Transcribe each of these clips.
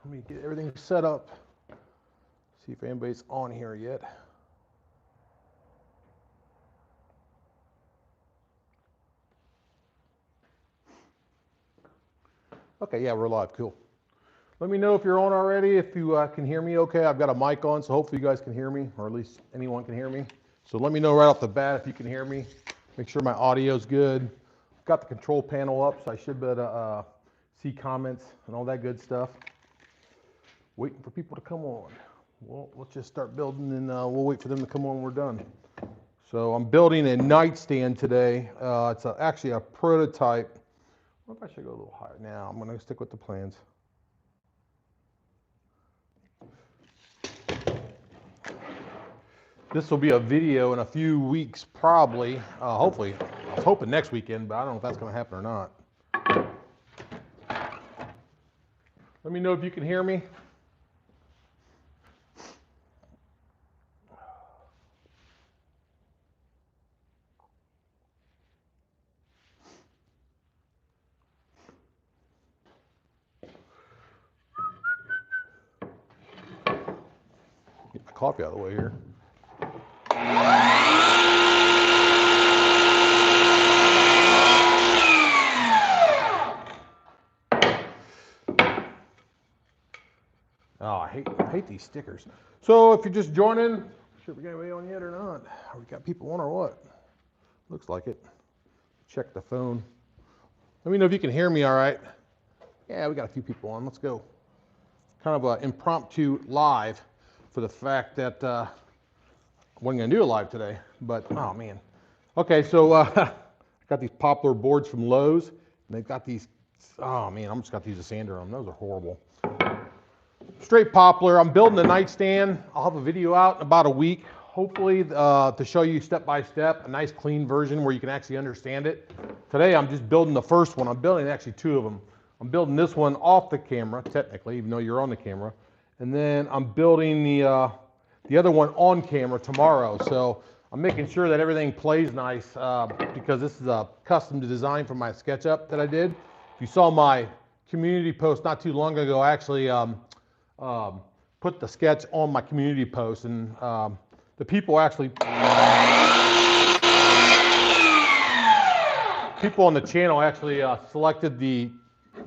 Let me get everything set up. See if anybody's on here yet. Okay, yeah, we're live. Cool. Let me know if you're on already, if you can hear me okay. I've got a mic on, so hopefully you guys can hear me, or at least anyone can hear me. So let me know right off the bat if you can hear me. Make sure my audio's good. Got the control panel up, so I should be able to see comments and all that good stuff. Waiting for people to come on. Well, let's just start building, and we'll wait for them to come on when we're done. So I'm building a nightstand today. It's actually a prototype. What if I should go a little higher? Now I'm going to stick with the plans. This will be a video in a few weeks, probably. Hopefully, I was hoping next weekend, but I don't know if that's going to happen or not. Let me know if you can hear me. Get the coffee out of the way here. Oh, I hate these stickers. So if you're just joining, sure we got anybody on yet or not? We got people on or what? Looks like it. Check the phone. Let me know if you can hear me all right. Yeah, we got a few people on. Let's go. Kind of an impromptu live for the fact that I wasn't going to do a live today, but oh man. Okay, so I got these poplar boards from Lowe's, and they've got these, oh man, I'm just got to use a sander on them. Those are horrible. Straight poplar. I'm building a nightstand. I'll have a video out in about a week, hopefully to show you step by step, a nice clean version where you can actually understand it. Today I'm just building the first one. I'm building actually two of them. I'm building this one off the camera, technically, even though you're on the camera. And then I'm building the other one on camera tomorrow. So I'm making sure that everything plays nice because this is a custom design from my SketchUp that I did. If you saw my community post not too long ago, I actually put the sketch on my community post, and the people actually, people on the channel actually selected the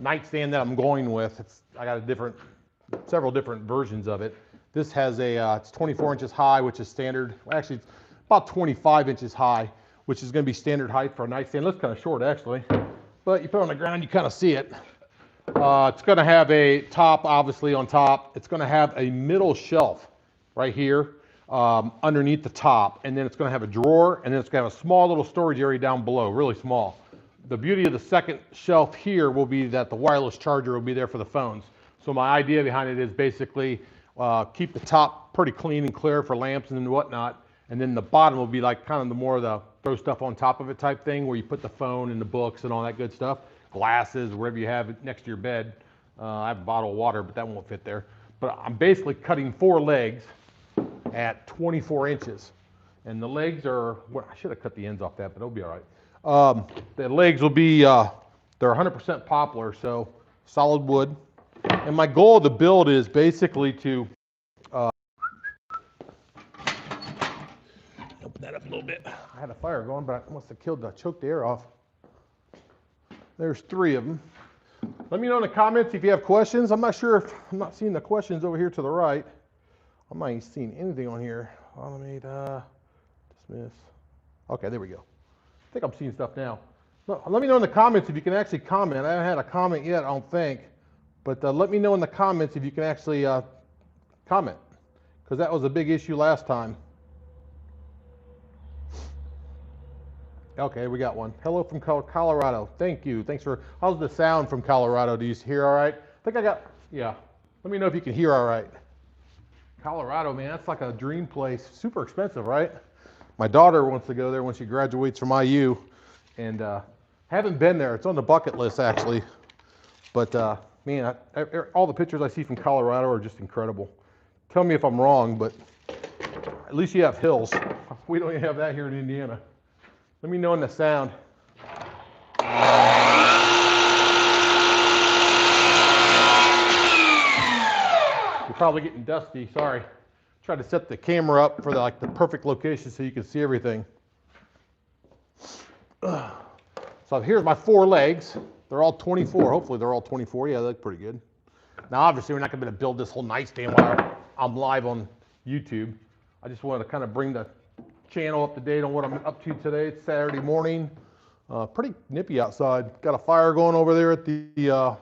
nightstand that I'm going with. I got several different versions of it. This has it's 24 inches high, which is standard. Actually, it's about 25 inches high, which is going to be standard height for a nightstand. Looks kind of short actually, but you put it on the ground, you kind of see it. It's going to have a top, obviously, on top. It's going to have a middle shelf right here underneath the top, and then it's going to have a drawer, and then it's going to have a small little storage area down below, really small. The beauty of the second shelf here will be that the wireless charger will be there for the phones. So my idea behind it is basically keep the top pretty clean and clear for lamps and whatnot, and then the bottom will be like kind of the more the throw stuff on top of it type thing, where you put the phone and the books and all that good stuff. Glasses, wherever you have it next to your bed. I have a bottle of water, but that won't fit there. But I'm basically cutting 4 legs at 24 inches. And the legs are, well, I should have cut the ends off that, but it'll be all right. The legs will be, they're 100% poplar, so solid wood. And my goal of the build is basically to, open that up a little bit. I had a fire going, but I must have choked the air off. There's 3 of them. Let me know in the comments if you have questions. I'm not sure if I'm not seeing the questions over here to the right. I'm not even seeing anything on here. Automate, dismiss. Okay, there we go. I think I'm seeing stuff now. Let me know in the comments if you can actually comment. I haven't had a comment yet, I don't think. But let me know in the comments if you can actually comment, because that was a big issue last time. Okay, we got one. Hello from Colorado. Thank you. Thanks for, how's the sound from Colorado? Do you hear all right? I think I got, yeah. Let me know if you can hear all right. Colorado, man, that's like a dream place. Super expensive, right? My daughter wants to go there when she graduates from IU, and haven't been there. It's on the bucket list, actually. But, man, all the pictures I see from Colorado are just incredible. Tell me if I'm wrong, but at least you have hills. We don't even have that here in Indiana. Let me know in the sound. probably getting dusty, sorry. Tried to set the camera up for the perfect location so you can see everything. So here's my 4 legs. They're all 24. Hopefully they're all 24. Yeah, they look pretty good. Now obviously we're not going to be able to build this whole nightstand while I'm live on YouTube. I just wanted to kind of bring the channel up to date on what I'm up to today. It's Saturday morning. Pretty nippy outside. Got a fire going over there at the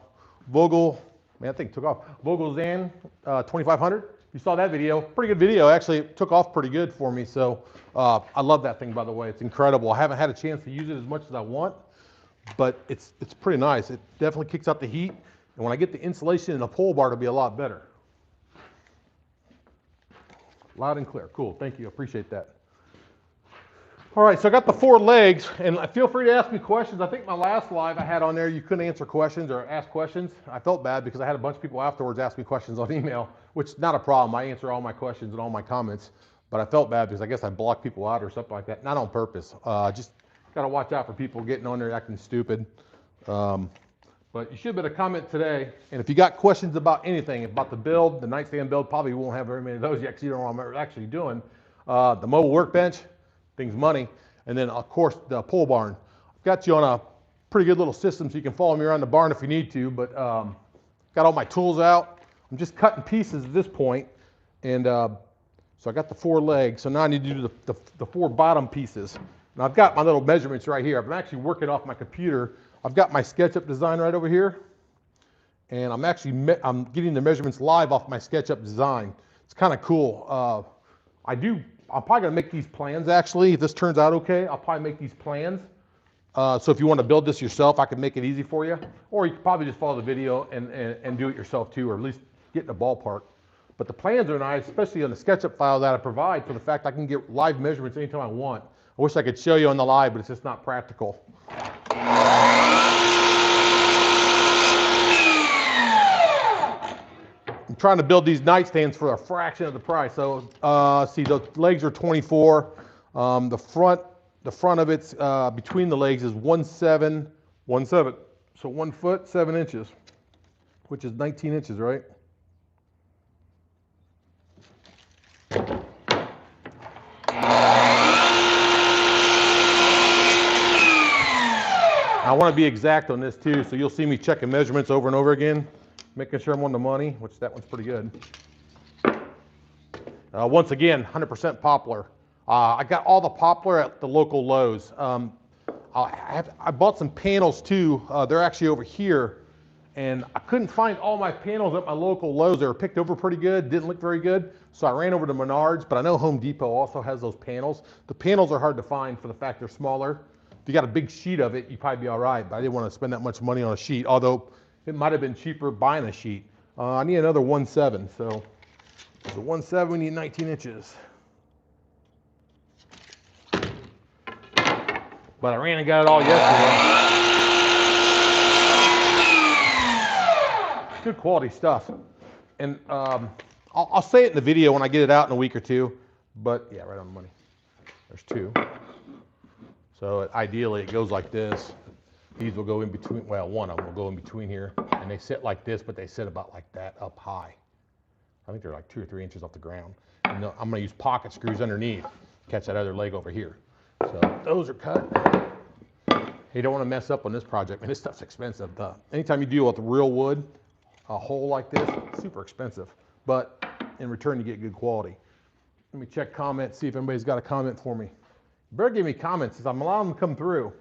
Vogel. Man, that thing took off. Vogel Zan 2500. You saw that video. Pretty good video. Actually, it took off pretty good for me. So I love that thing, by the way. It's incredible. I haven't had a chance to use it as much as I want, but it's pretty nice. It definitely kicks out the heat. And when I get the insulation in the pole bar, it'll be a lot better. Loud and clear. Cool. Thank you. Appreciate that. All right, so I got the 4 legs, and feel free to ask me questions. I think my last live I had on there, you couldn't answer questions or ask questions. I felt bad because I had a bunch of people afterwards ask me questions on email, which is not a problem. I answer all my questions and all my comments, but I felt bad because I guess I blocked people out or something like that. Not on purpose. Just got to watch out for people getting on there acting stupid. But you should be able to comment today, and if you got questions about anything, about the build, the nightstand build, probably won't have very many of those yet because you don't know what I'm actually doing. The mobile workbench, things money, and then of course the pole barn. I've got you on a pretty good little system so you can follow me around the barn if you need to, but got all my tools out. I'm just cutting pieces at this point, and so I got the 4 legs, so now I need to do the 4 bottom pieces. Now I've got my little measurements right here. I'm actually working off my computer. I've got my SketchUp design right over here, and I'm getting the measurements live off my SketchUp design. It's kind of cool. I'm probably going to make these plans, actually. If this turns out okay, I'll probably make these plans. So if you want to build this yourself, I can make it easy for you. Or you can probably just follow the video and do it yourself too, or at least get in the ballpark. But the plans are nice, especially on the SketchUp file that I provide, for the fact I can get live measurements anytime I want. I wish I could show you on the live, but it's just not practical. I'm trying to build these nightstands for a fraction of the price. So see, the legs are 24. The front of it's between the legs is 1.7. So 1 foot 7 inches, which is 19 inches, right? I want to be exact on this too, so you'll see me checking measurements over and over again, making sure I'm on the money, which that one's pretty good. Once again, 100% poplar. I got all the poplar at the local Lowe's. I bought some panels too. They're actually over here, and I couldn't find all my panels at my local Lowe's. They were picked over pretty good, didn't look very good, so I ran over to Menards, but I know Home Depot also has those panels. The panels are hard to find for the fact they're smaller. If you got a big sheet of it, you'd probably be all right, but I didn't want to spend that much money on a sheet, although it might have been cheaper buying a sheet. I need another 1.7, so the 1.7, we need 19 inches. But I ran and got it all yesterday. Good quality stuff. And I'll say it in the video when I get it out in a week or two, but yeah, right on the money. There's 2. So ideally it goes like this. These will go in between, well, one of them will go in between here, and they sit like this, but they sit about like that up high. I think they're like 2 or 3 inches off the ground. And I'm gonna use pocket screws underneath, catch that other leg over here. So those are cut. You don't wanna mess up on this project, man. This stuff's expensive. Anytime you deal with real wood, a hole like this, super expensive. But in return, you get good quality. Let me check comments, see if anybody's got a comment for me. You better give me comments, since I'm allowing them to come through.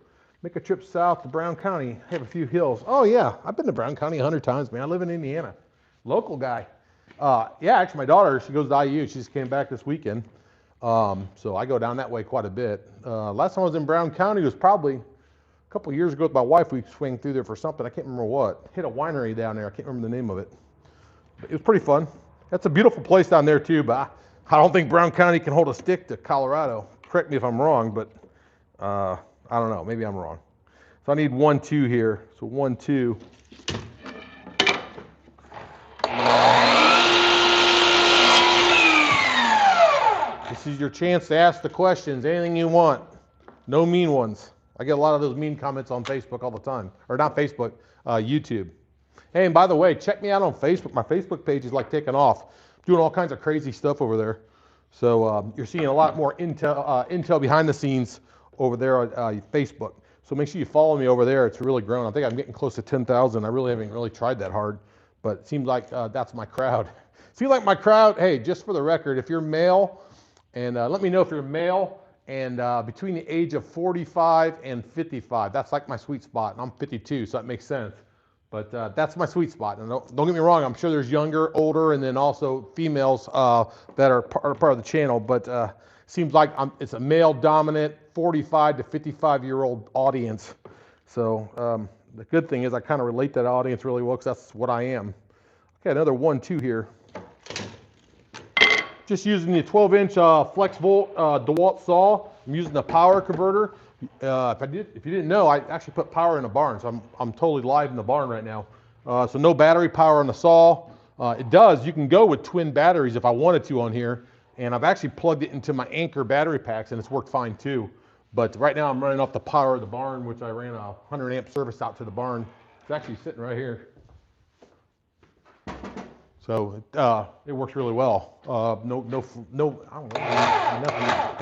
Make a trip south to Brown County, have a few hills. Oh yeah, I've been to Brown County 100 times, man. I live in Indiana. Local guy. Yeah, actually my daughter, she goes to IU. She just came back this weekend. So I go down that way quite a bit. Last time I was in Brown County was probably a couple of years ago with my wife. We swing through there for something. I can't remember what. Hit a winery down there. I can't remember the name of it. But it was pretty fun. That's a beautiful place down there too, but I don't think Brown County can hold a stick to Colorado. Correct me if I'm wrong, but I don't know. Maybe I'm wrong. So I need 1, 2 here. So 1, 2. This is your chance to ask the questions, anything you want. No mean ones. I get a lot of those mean comments on Facebook all the time. Or not Facebook, YouTube. Hey, and by the way, check me out on Facebook. My Facebook page is like taking off. I'm doing all kinds of crazy stuff over there. So you're seeing a lot more intel behind the scenes over there on Facebook. So make sure you follow me over there. It's really grown. I think I'm getting close to 10,000. I really haven't really tried that hard, but it seems like that's my crowd. Seems like my crowd. Hey, just for the record, if you're male, and let me know if you're male and between the age of 45 and 55. That's like my sweet spot, and I'm 52, so that makes sense. But that's my sweet spot. And don't get me wrong, I'm sure there's younger, older, and then also females that are part of the channel. But seems like it's a male-dominant 45 to 55-year-old audience. So the good thing is I kind of relate to that audience really well because that's what I am. Okay, another 1-2 here. Just using the 12-inch flex volt DeWalt saw. I'm using the power converter. If you didn't know, I actually put power in the barn, so I'm totally live in the barn right now. So no battery power on the saw. You can go with twin batteries if I wanted to on here, and I've actually plugged it into my Anchor battery packs, and it's worked fine too. But right now I'm running off the power of the barn, which I ran a 100 amp service out to the barn. It's actually sitting right here. So it works really well. I don't know,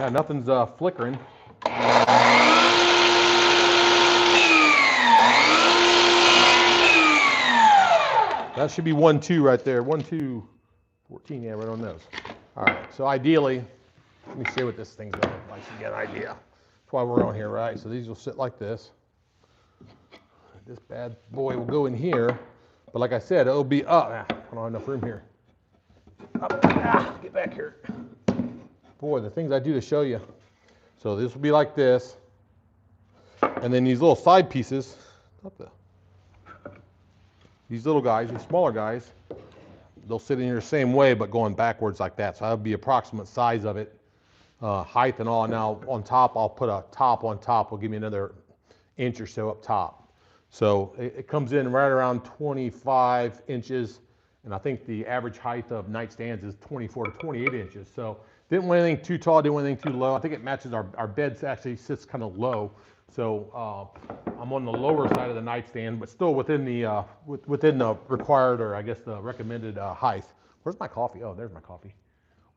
nothing's flickering. That should be 1-2 right there. 1-2, 14, yeah, right on those. All right, so ideally, let me show you what this thing's gonna look like so you get an idea. That's why we're on here, right? So these will sit like this. This bad boy will go in here, but like I said, it'll be up. I don't have enough room here. Up, get back here. Boy, the things I do to show you. So this will be like this. And then these little side pieces, these little guys, these smaller guys, they'll sit in here the same way, but going backwards like that. So that would be approximate size of it, height and all. Now on top, I'll put a top on top. Will give me another inch or so up top. So it comes in right around 25 inches. And I think the average height of nightstands is 24 to 28 inches. So didn't want anything too tall, didn't want anything too low. I think it matches our bed actually sits kind of low. So I'm on the lower side of the nightstand, but still within the required, or I guess the recommended height. Where's my coffee? Oh, there's my coffee.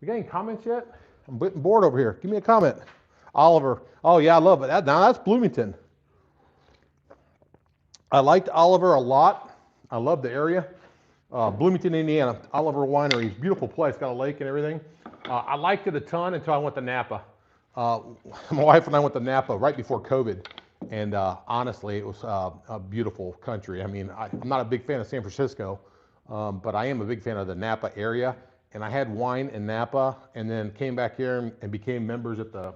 We got any comments yet? I'm getting bored over here. Give me a comment. Oliver. Oh yeah, I love it. Now that's Bloomington. I liked Oliver a lot. I love the area. Bloomington, Indiana, Oliver Winery, beautiful place, got a lake and everything. I liked it a ton until I went to Napa. My wife and I went to Napa right before COVID, and honestly, it was a beautiful country. I mean, I'm not a big fan of San Francisco, but I am a big fan of the Napa area, and I had wine in Napa, and then came back here and became members at the,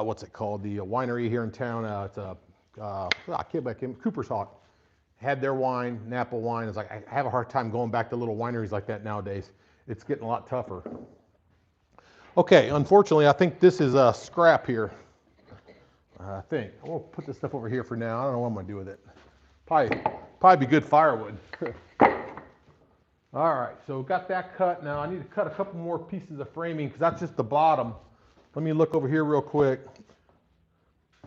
what's it called, the winery here in town. It's Cooper's Hawk. Had their wine, Napa wine. It's like I have a hard time going back to little wineries like that nowadays. It's getting a lot tougher. Okay, unfortunately, I think this is a scrap here. I think. We'll put this stuff over here for now. I don't know what I'm going to do with it. Probably be good firewood. All right, so got that cut. Now I need to cut a couple more pieces of framing because that's just the bottom. Let me look over here real quick.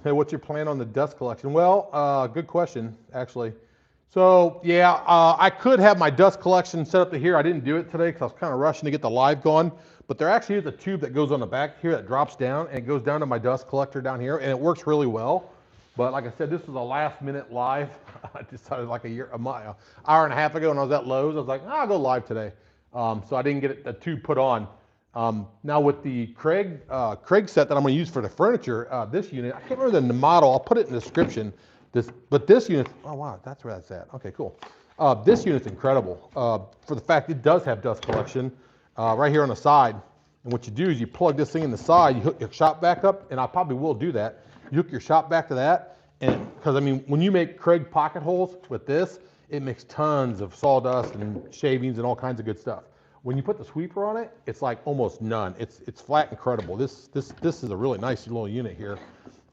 Hey, what's your plan on the dust collection? Well, good question, actually. So yeah, I could have my dust collection set up to here. I didn't do it today because I was kind of rushing to get the live going. But there actually is a tube that goes on the back here that drops down, and it goes down to my dust collector down here, and it works really well. But like I said, this was a last-minute live. I decided like hour and a half ago when I was at Lowe's, I was like, I'll go live today. So I didn't get the tube put on. Now with the Craig set that I'm going to use for the furniture, this unit, I can't remember the model. I'll put it in the description. But this unit, oh wow, that's where that's at. Okay, cool. This unit's incredible for the fact it does have dust collection right here on the side. And what you do is you plug this thing in the side, you hook your shop vac up, and I probably will do that. You hook your shop vac to that, and because I mean, when you make Craig pocket holes with this, it makes tons of sawdust and shavings and all kinds of good stuff. When you put the sweeper on it, it's like almost none. It's flat incredible. This is a really nice little unit here.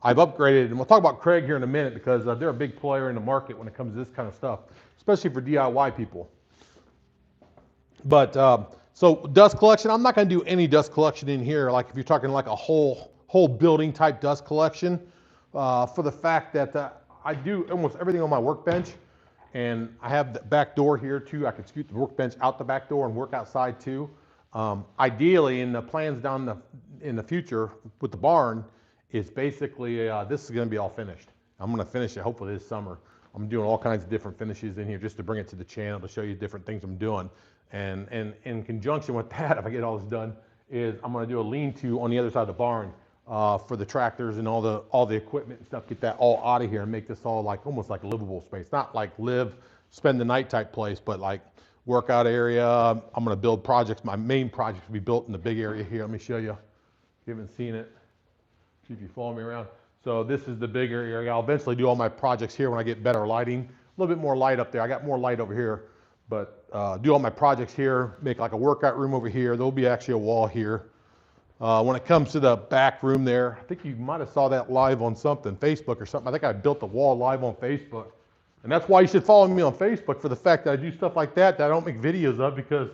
I've upgraded, and we'll talk about Craig here in a minute because they're a big player in the market when it comes to this kind of stuff, especially for DIY people. But so dust collection, I'm not going to do any dust collection in here. Like if you're talking like a whole building type dust collection, for the fact that I do almost everything on my workbench, And I have the back door here too. I can scoot the workbench out the back door and work outside too. Ideally, in the plans in the future with the barn, is basically this is going to be all finished. I'm going to finish it hopefully this summer. I'm doing all kinds of different finishes in here just to bring it to the channel to show you different things I'm doing. And in conjunction with that, if I get all this done, is I'm going to do a lean-to on the other side of the barn for the tractors and all the equipment and stuff. Get that all out of here and make this all like almost like a livable space. Not like live, spend the night type place, but like workout area. I'm going to build projects. My main project will be built in the big area here. Let me show you. If you haven't seen it, see if you follow me around. So this is the bigger area. I'll eventually do all my projects here when I get better lighting. A little bit more light up there. I got more light over here, but do all my projects here, make like a workout room over here. There'll be actually a wall here. When it comes to the back room there, I think you might have saw that live on something, Facebook or something. I think I built the wall live on Facebook. And that's why you should follow me on Facebook, for the fact that I do stuff like that I don't make videos of, because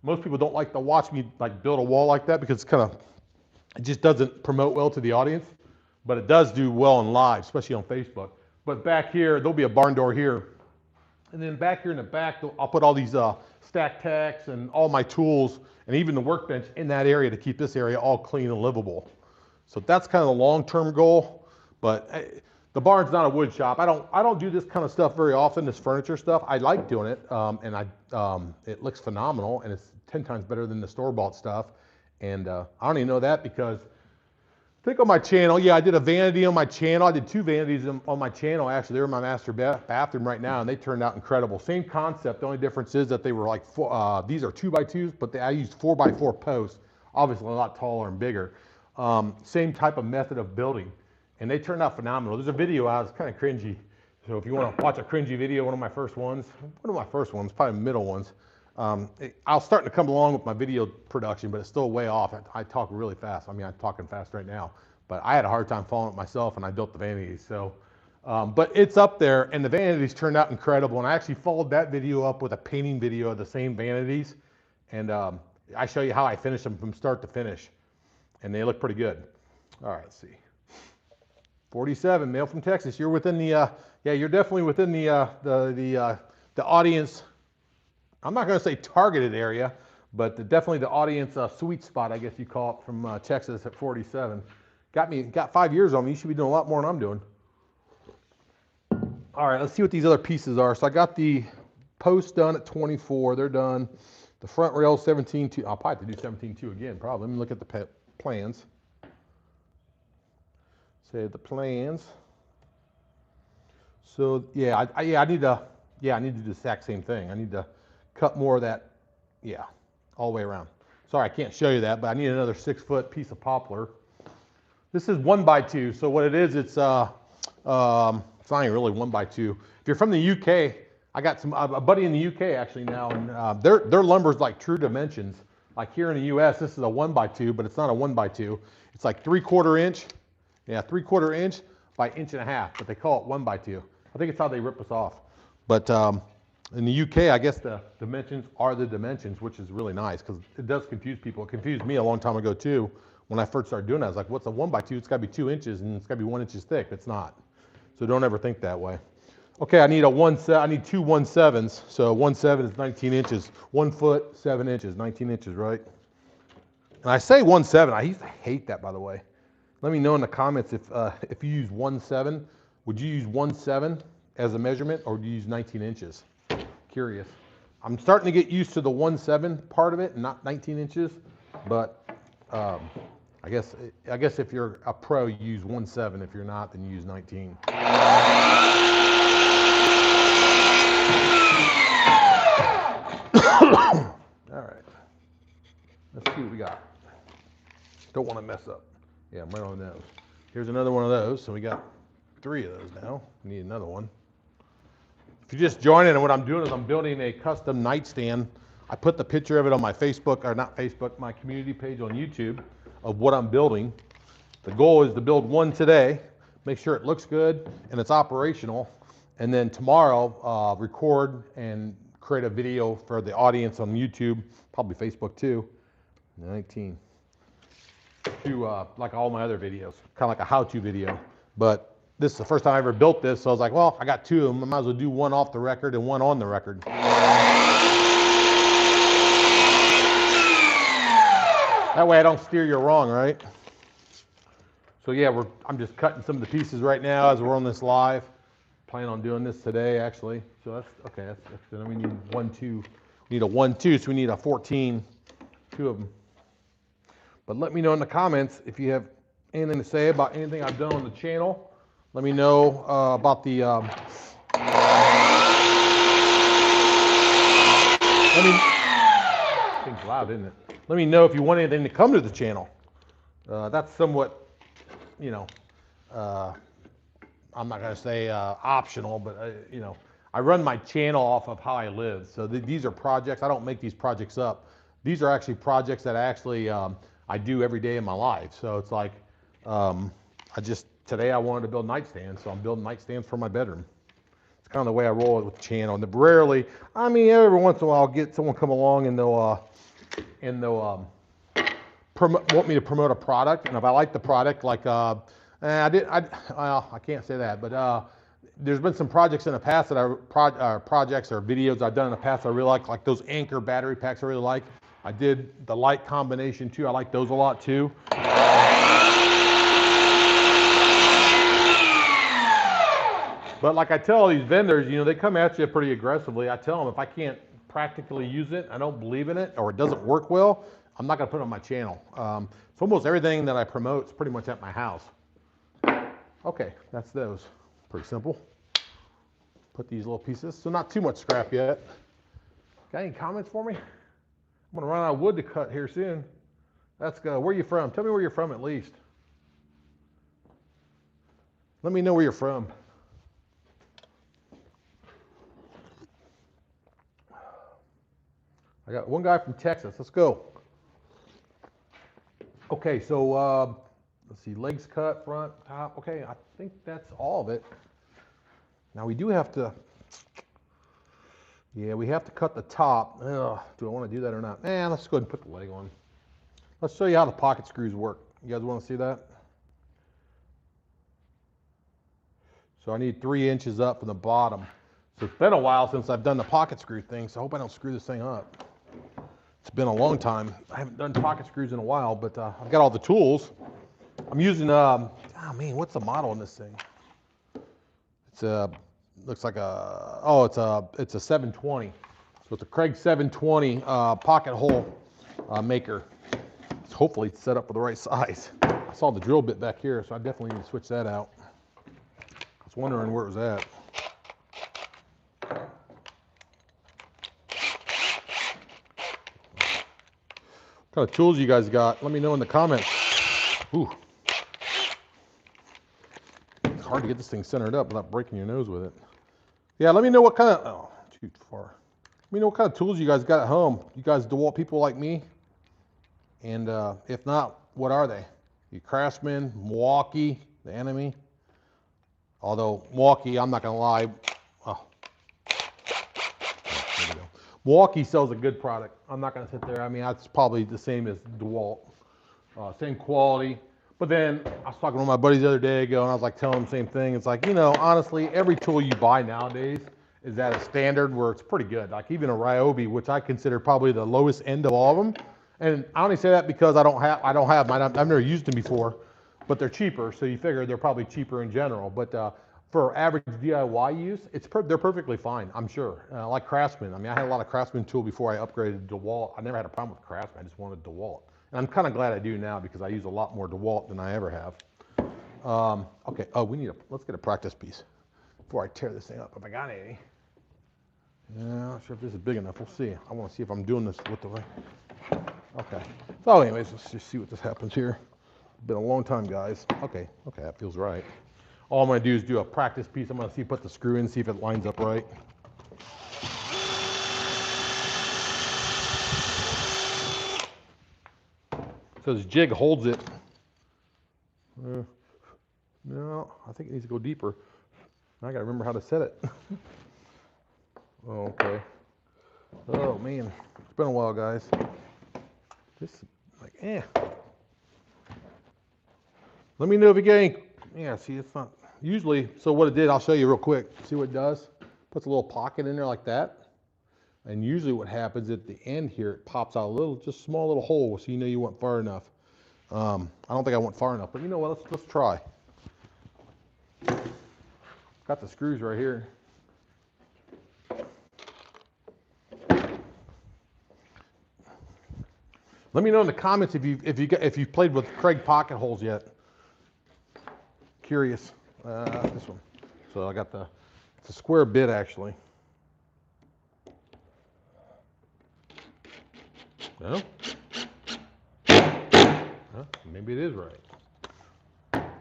most people don't like to watch me like build a wall like that, because it just doesn't promote well to the audience. But it does do well in live, especially on Facebook. But back here, there'll be a barn door here. And then back here in the back, I'll put all these stack tacks and all my tools and even the workbench in that area to keep this area all clean and livable. So that's kind of the long-term goal. But the barn's not a wood shop. I don't do this kind of stuff very often, this furniture stuff. I like doing it, and it looks phenomenal, and it's 10 times better than the store-bought stuff. And I don't even know that, because I think on my channel, yeah, I did a vanity on my channel. I did 2 vanities on my channel, actually. They're in my master bathroom right now, and they turned out incredible. Same concept. The only difference is that they were like, these are 2x2s, but I used 4x4 posts, obviously a lot taller and bigger. Same type of method of building, and they turned out phenomenal. There's a video out, it's kind of cringy. So if you want to watch a cringy video, one of my first ones, probably the middle ones. I'll start to come along with my video production, but it's still way off. I talk really fast. I mean, I'm talking fast right now, but I had a hard time following it myself, and I built the vanities. So, but it's up there, and the vanities turned out incredible. And I actually followed that video up with a painting video of the same vanities, and I show you how I finish them from start to finish, and they look pretty good. All right, let's see. 47, mail from Texas. You're within the, yeah, you're definitely within the audience. I'm not going to say targeted area, but definitely the audience sweet spot, I guess you call it, from Texas at 47. Got 5 years on me. You should be doing a lot more than I'm doing. All right, let's see what these other pieces are. So I got the posts done at 24. They're done. The front rail 17.2. I'll probably have to do 17.2 again, probably. Let me look at the plans. Say the plans. So yeah, I need to do the exact same thing. I need to cut more of that, yeah, all the way around. Sorry, I can't show you that, but I need another 6-foot piece of poplar. This is 1x2, so what it is, it's not even really 1x2. If you're from the UK, I got a buddy in the UK actually now, and their lumber's like true dimensions. Like here in the US, this is a 1x2, but it's not a 1x2. It's like 3/4 inch, yeah, 3/4 inch by 1.5 inches, but they call it 1x2. I think it's how they rip us off. But in the UK, I guess the dimensions are the dimensions, which is really nice, because it does confuse people. It confused me a long time ago too. When I first started doing it, I was like, what's a 1x2? It's got to be 2 inches, and it's got to be 1 inch thick. It's not. So don't ever think that way. Okay, I need two 1/7s. So 1/7 is 19 inches. 1 foot, 7 inches, 19 inches, right? And I say 1/7. I used to hate that, by the way. Let me know in the comments if you use 1/7. Would you use 1/7 as a measurement, or do you use 19 inches? Curious. I'm starting to get used to the 1/7 part of it, and not 19 inches. But I guess if you're a pro, you use 1/7. If you're not, then you use 19. All right. Let's see what we got. Don't want to mess up. Yeah, I'm right on those. Here's another one of those. So we got 3 of those now. We need another one. If you're just joining, and what I'm doing is I'm building a custom nightstand. I put the picture of it on my Facebook, or not Facebook, my community page on YouTube of what I'm building. The goal is to build one today, make sure it looks good and it's operational, and then tomorrow record and create a video for the audience on YouTube, probably Facebook too. 19. Do like all my other videos, kind of like a how-to video. But this is the first time I ever built this, so I was like, well, I got two of them. I might as well do one off the record and one on the record. That way I don't steer you wrong, right? So yeah, I'm just cutting some of the pieces right now as we're on this live. Plan on doing this today, actually. So that's okay. That's then we need 1, 2. We need a 1, 2, so we need a 14, 2 of them. But let me know in the comments if you have anything to say about anything I've done on the channel. Let me know about the. Thing's loud, isn't it? Let me know if you want anything to come to the channel. That's somewhat, you know, I'm not going to say optional, but you know, I run my channel off of how I live. So these are projects. I don't make these projects up. These are actually projects that I do every day in my life. So it's like, today I wanted to build nightstands, so I'm building nightstands for my bedroom. It's kind of the way I roll with the channel. And rarely, I mean, every once in a while I'll get someone come along and they'll want me to promote a product. And if I like the product, like, well, I can't say that, but there's been some projects in the past that projects or videos I've done in the past I really like those Anchor battery packs I really like. I did the light combination too. I like those a lot too. But like I tell these vendors, you know, they come at you pretty aggressively. I tell them if I can't practically use it, I don't believe in it, or it doesn't work well, I'm not going to put it on my channel. So almost everything that I promote is pretty much at my house. Okay, that's those. Pretty simple. Put these little pieces. So not too much scrap yet. Got any comments for me? I'm going to run out of wood to cut here soon. Let's go. Where are you from? Tell me where you're from at least. Let me know where you're from. I got one guy from Texas. Let's go. Okay, so let's see, legs cut, front, top. Okay, I think that's all of it. Now we do have to, yeah, we have to cut the top. Ugh, do I want to do that or not? Let's go ahead and put the leg on. Let's show you how the pocket screws work. You guys want to see that? So I need 3 inches up from the bottom. So it's been a while since I've done the pocket screw thing, so I hope I don't screw this thing up. It's been a long time. I haven't done pocket screws in a while, but I've got all the tools. I'm using, oh man, what's the model on this thing? It's looks like it's a 720. So it's a Craig 720 pocket hole maker. It's hopefully set up for the right size. I saw the drill bit back here, so I definitely need to switch that out. I was wondering where it was at. What kind of tools you guys got? Let me know in the comments. Ooh. It's hard to get this thing centered up without breaking your nose with it. Yeah, let me know what kind of, oh, too far. Let me know what kind of tools you guys got at home. You guys DeWalt people like me? And if not, what are they? You Craftsman, Milwaukee, the enemy? Although Milwaukee, I'm not gonna lie. Oh. There we go. Milwaukee sells a good product. I'm not going to sit there. I mean, that's probably the same as DeWalt. Same quality. But then I was talking to my buddies the other day ago, and I was like telling them the same thing. It's like, you know, honestly, every tool you buy nowadays is at a standard where it's pretty good. Like even a Ryobi, which I consider probably the lowest end of all of them. And I only say that because I don't have mine. I've never used them before, but they're cheaper. So you figure they're probably cheaper in general. But for average DIY use, they're perfectly fine, I'm sure. Like Craftsman. I mean, I had a lot of Craftsman tool before I upgraded to DeWalt. I never had a problem with Craftsman. I just wanted DeWalt. And I'm kind of glad I do now because I use a lot more DeWalt than I ever have. Okay. Oh, let's get a practice piece before I tear this thing up. If I got any. Yeah, I'm not sure if this is big enough. We'll see. I want to see if I'm doing this with the right. Okay. So anyways, let's just see what this happens here. It's been a long time, guys. Okay. Okay, that feels right. All I'm going to do is do a practice piece. I'm going to put the screw in, see if it lines up right. So this jig holds it. No, I think it needs to go deeper. I got to remember how to set it. Oh, okay. Oh, man. It's been a while, guys. This is like, Let me know if you get any. Yeah, see, it's not. usually, so what it did, I'll show you real quick. See what it does? Puts a little pocket in there like that. And usually what happens at the end here, it pops out a little, just small little hole, so you know you went far enough. I don't think I went far enough, but you know what, let's try. Got the screws right here. Let me know in the comments if you've played with Craig pocket holes yet. Curious. This one. So I got it's a square bit actually. No? Huh? Maybe it is right.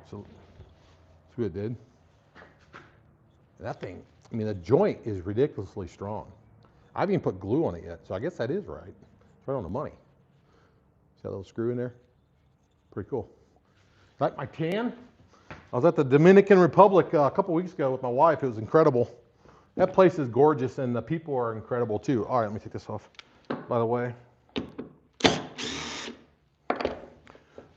So see what it did. That thing, I mean, the joint is ridiculously strong. I haven't even put glue on it yet, so I guess that is right. It's right on the money. See that little screw in there? Pretty cool. Like my tan, I was at the Dominican Republic a couple weeks ago with my wife. It was incredible. That place is gorgeous, and the people are incredible too. All right, let me take this off. By the way,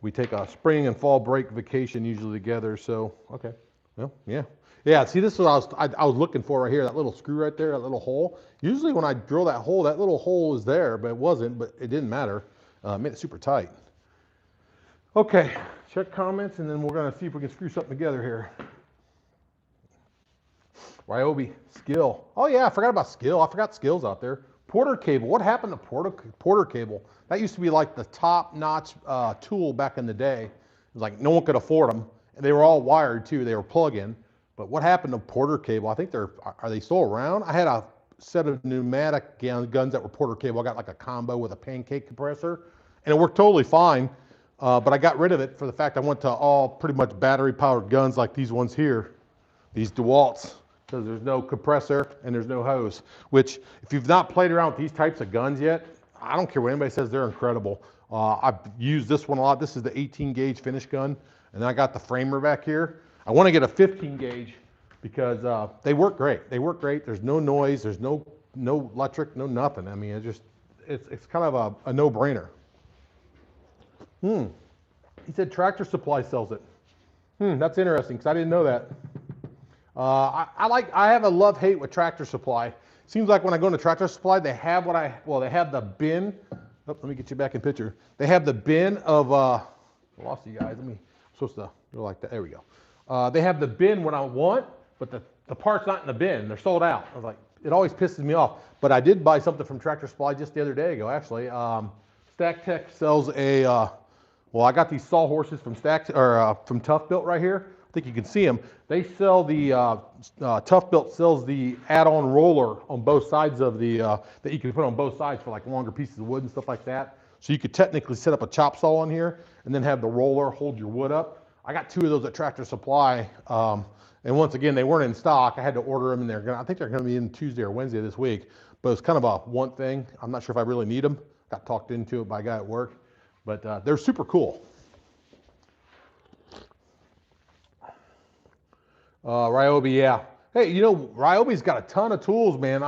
we take a spring and fall break vacation usually together. So, okay, well, yeah. Yeah, see, this is what I was looking for right here, that little screw right there, that little hole. Usually when I drill that hole, that little hole is there, but it wasn't, but it didn't matter. Made it super tight. Okay, check comments, and then we're gonna see if we can screw something together here. Ryobi, skill. Oh yeah, I forgot about skill. I forgot skills out there. Porter cable, what happened to Porter cable? That used to be like the top-notch tool back in the day. It was like no one could afford them, and they were all wired too, they were plug-in. But what happened to Porter cable? I think are they still around? I had a set of pneumatic guns that were Porter cable. I got like a combo with a pancake compressor, and it worked totally fine. But I got rid of it for the fact I went to all pretty much battery-powered guns like these ones here, these DeWalt's, because there's no compressor and there's no hose. Which, if you've not played around with these types of guns yet, I don't care what anybody says, they're incredible. I've used this one a lot. This is the 18 gauge finish gun, and then I got the framer back here. I want to get a 15 gauge because they work great. They work great. There's no noise. There's no electric, no nothing. I mean, it's kind of a no-brainer. He said Tractor Supply sells it. That's interesting because I didn't know that. I have a love-hate with Tractor Supply. Seems like when I go into Tractor Supply, they have they have the bin. Oh, let me get you back in picture. They have the bin of I lost you guys. I'm supposed to go like that. There we go. They have the bin when I want, but the part's not in the bin. They're sold out. I was like, it always pisses me off. But I did buy something from Tractor Supply just the other day ago, actually. Stack Tech sells a, well, I got these sawhorses from from Tough Built right here. I think you can see them. They sell the, Tough Built sells the add-on roller on both sides of the, that you can put on both sides for like longer pieces of wood and stuff like that. So you could technically set up a chop saw on here and then have the roller hold your wood up. I got 2 of those at Tractor Supply, and once again, they weren't in stock. I had to order them, and I think they're going to be in Tuesday or Wednesday this week. But it's kind of a want thing. I'm not sure if I really need them. Got talked into it by a guy at work, but they're super cool. Ryobi, yeah. Hey, you know, Ryobi's got a ton of tools, man.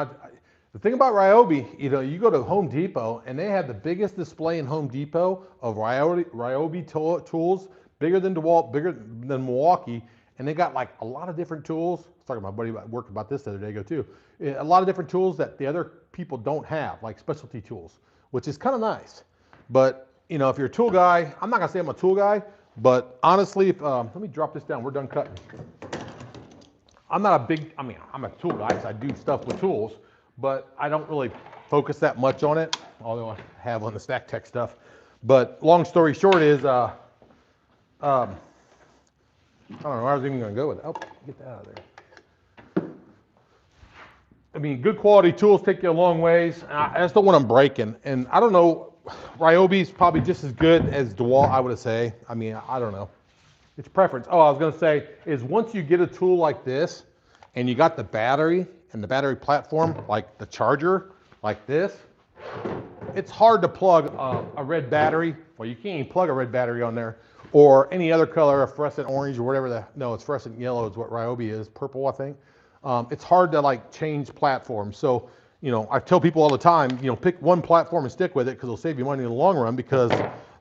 The thing about Ryobi, you know, you go to Home Depot, and they have the biggest display in Home Depot of Ryobi tools. Bigger than DeWalt, bigger than Milwaukee, and they got like a lot of different tools. I was talking to my buddy about work about this the other day ago too. A lot of different tools that the other people don't have, like specialty tools, which is kind of nice. But you know, if you're a tool guy, I'm not gonna say I'm a tool guy, but honestly, let me drop this down. We're done cutting. I'm not a big, I mean, I'm a tool guy because I do stuff with tools, but I don't really focus that much on it, although I have on the Stack Tech stuff. But long story short is, I don't know where I was even going to go with it. Oh, get that out of there. I mean, good quality tools take you a long ways. I just don't want them breaking. And I don't know, Ryobi's probably just as good as DeWalt, I would say. I mean, I don't know. It's preference. Oh, I was going to say is once you get a tool like this and you got the battery and the battery platform, like the charger, like this, it's hard to plug a red battery. Well, you can't even plug a red battery on there. Or any other color, a fluorescent orange or whatever no, it's fluorescent yellow is what Ryobi is, purple I think. It's hard to like change platforms. So, you know, I tell people all the time, you know, pick one platform and stick with it because it'll save you money in the long run because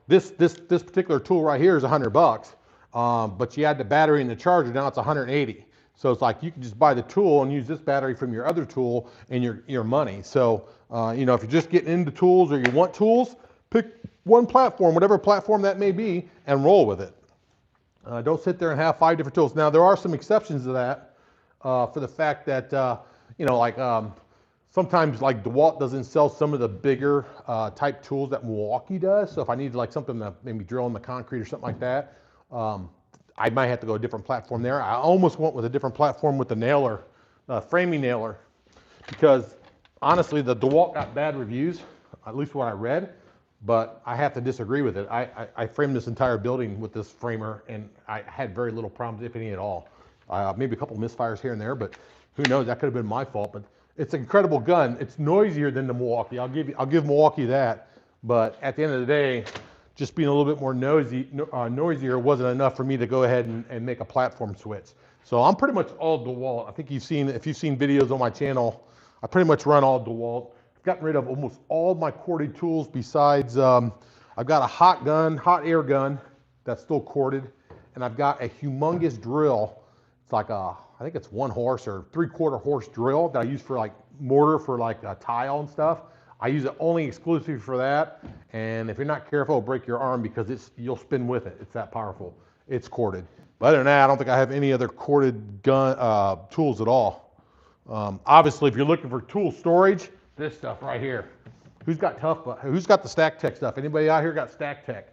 this particular tool right here is $100. but you add the battery and the charger, now it's 180. So it's like you can just buy the tool and use this battery from your other tool and your money. So you know, if you're just getting into tools or you want tools, pick one platform, whatever platform that may be, and roll with it. Don't sit there and have 5 different tools. Now there are some exceptions to that for the fact that you know, like sometimes like DeWalt doesn't sell some of the bigger type tools that Milwaukee does. So if I need like something to maybe drill in the concrete or something like that, I might have to go a different platform there. I almost went with a different platform with the nailer, framing nailer, because honestly the DeWalt got bad reviews, at least what I read, but I have to disagree with it. I framed this entire building with this framer and I had very little problems, if any at all. Maybe a couple misfires here and there, but who knows, that could have been my fault. But it's an incredible gun. It's noisier than the Milwaukee. I'll give Milwaukee that. But at the end of the day, just being a little bit more noisier wasn't enough for me to go ahead and make a platform switch. So I'm pretty much all DeWalt. I think if you've seen videos on my channel, I pretty much run all DeWalt. I've gotten rid of almost all my corded tools besides, I've got a hot air gun that's still corded, and I've got a humongous drill. It's like I think it's 1 horse or 3/4 horse drill that I use for like mortar for like tile and stuff. I use it only exclusively for that. And if you're not careful, it'll break your arm because you'll spin with it. It's that powerful. It's corded. But other than that, I don't think I have any other corded gun tools at all. Obviously, if you're looking for tool storage, this stuff right here. Who's got the Stack Tech stuff? Anybody out here got Stack Tech?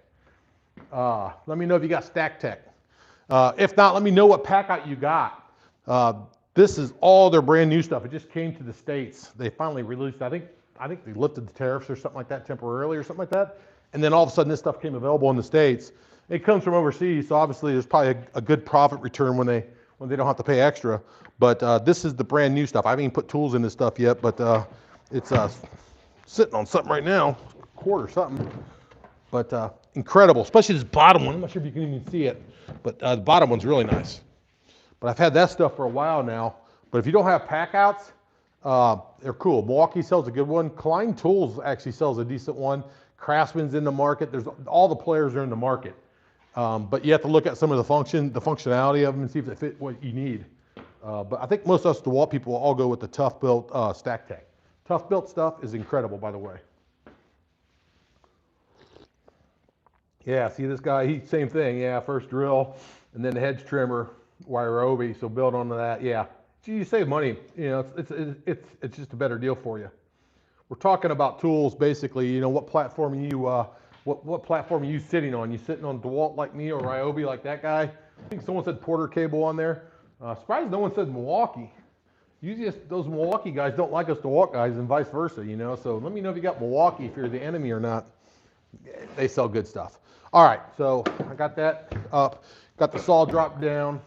Let me know if you got Stack Tech. If not, let me know what pack out you got. This is all their brand new stuff. It just came to the States. They finally released, I think they lifted the tariffs or something like that temporarily or something like that. And then all of a sudden this stuff came available in the States. It comes from overseas, so obviously there's probably a good profit return when they don't have to pay extra. But this is the brand new stuff. I haven't even put tools in this stuff yet, but it's sitting on something right now, cord or something. But incredible, especially this bottom one. I'm not sure if you can even see it, but the bottom one's really nice. But I've had that stuff for a while now. But if you don't have pack outs, they're cool. Milwaukee sells a good one. Klein Tools actually sells a decent one. Craftsman's in the market. There's all the players are in the market. But you have to look at some of the functionality of them and see if they fit what you need. But I think most of us DeWalt people will all go with the Tough Built Stack Tech. Tough Built stuff is incredible, by the way. Yeah, see this guy, same thing. Yeah, first drill and then the hedge trimmer, wire so build onto that. Yeah, gee, you save money. You know, it's just a better deal for you. We're talking about tools, basically. You know, what platform what platform are you sitting on? You sitting on DeWalt like me or Ryobi like that guy? I think someone said Porter cable on there. Surprised no one said Milwaukee. Usually those Milwaukee guys don't like us DeWalt guys and vice versa, you know. So let me know if you got Milwaukee, if you're the enemy or not. They sell good stuff. All right, so I got that up. Got the saw dropped down.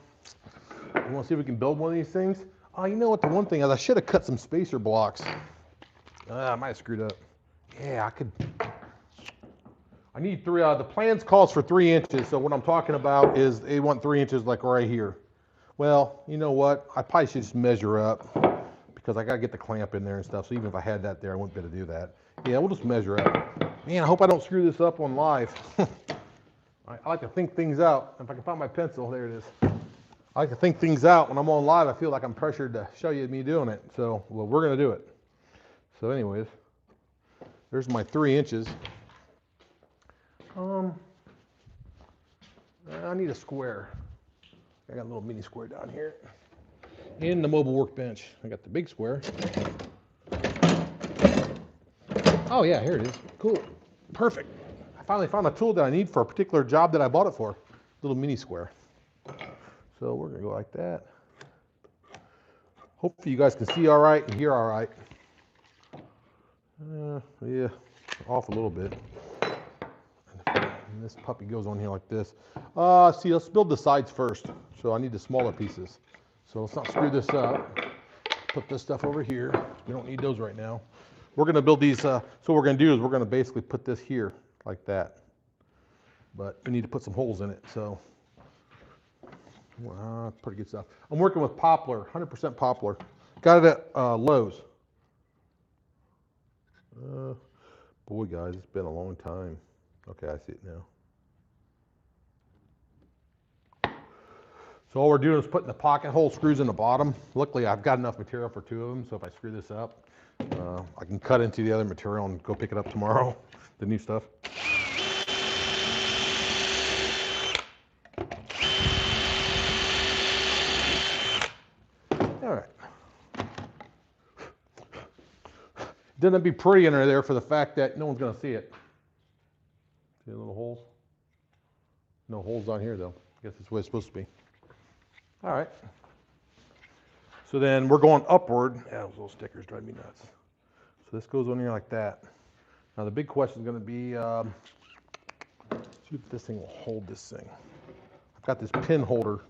You want to see if we can build one of these things? Oh, you know what? The one thing is I should have cut some spacer blocks. I might have screwed up. Yeah, I could. I need 3. The plans calls for 3 inches. So what I'm talking about is they want 3 inches like right here. Well, you know what? I probably should just measure up because I got to get the clamp in there and stuff. So even if I had that there, I wouldn't be able to do that. Yeah, we'll just measure up. Man, I hope I don't screw this up on live. I like to think things out. If I can find my pencil, there it is. I like to think things out. When I'm on live, I feel like I'm pressured to show you me doing it. So, well, we're going to do it. So anyways, there's my 3 inches. I need a square. I got a little mini square down here. In the mobile workbench. I got the big square. Oh yeah, here it is. Cool. Perfect. I finally found a tool that I need for a particular job that I bought it for. Little mini square. So we're going to go like that. Hopefully you guys can see all right and hear all right. Yeah, off a little bit. And this puppy goes on here like this. See, let's build the sides first. So I need the smaller pieces. So let's not screw this up. Put this stuff over here. We don't need those right now. We're going to build these. So what we're going to do is we're going to basically put this here like that. But we need to put some holes in it. So pretty good stuff. I'm working with poplar, 100% poplar. Got it at Lowe's. Boy, guys, it's been a long time. Okay, I see it now. So all we're doing is putting the pocket hole screws in the bottom. Luckily, I've got enough material for 2 of them, so if I screw this up, I can cut into the other material and go pick it up tomorrow, the new stuff. All right. Doesn't it be pretty under there for the fact that no one's going to see it? See the little holes? No holes on here, though. I guess that's the way it's supposed to be. All right. So then we're going upward. Yeah, those little stickers drive me nuts. So this goes on here like that. Now the big question is going to be, see if this thing will hold this thing. I've got this pin holder.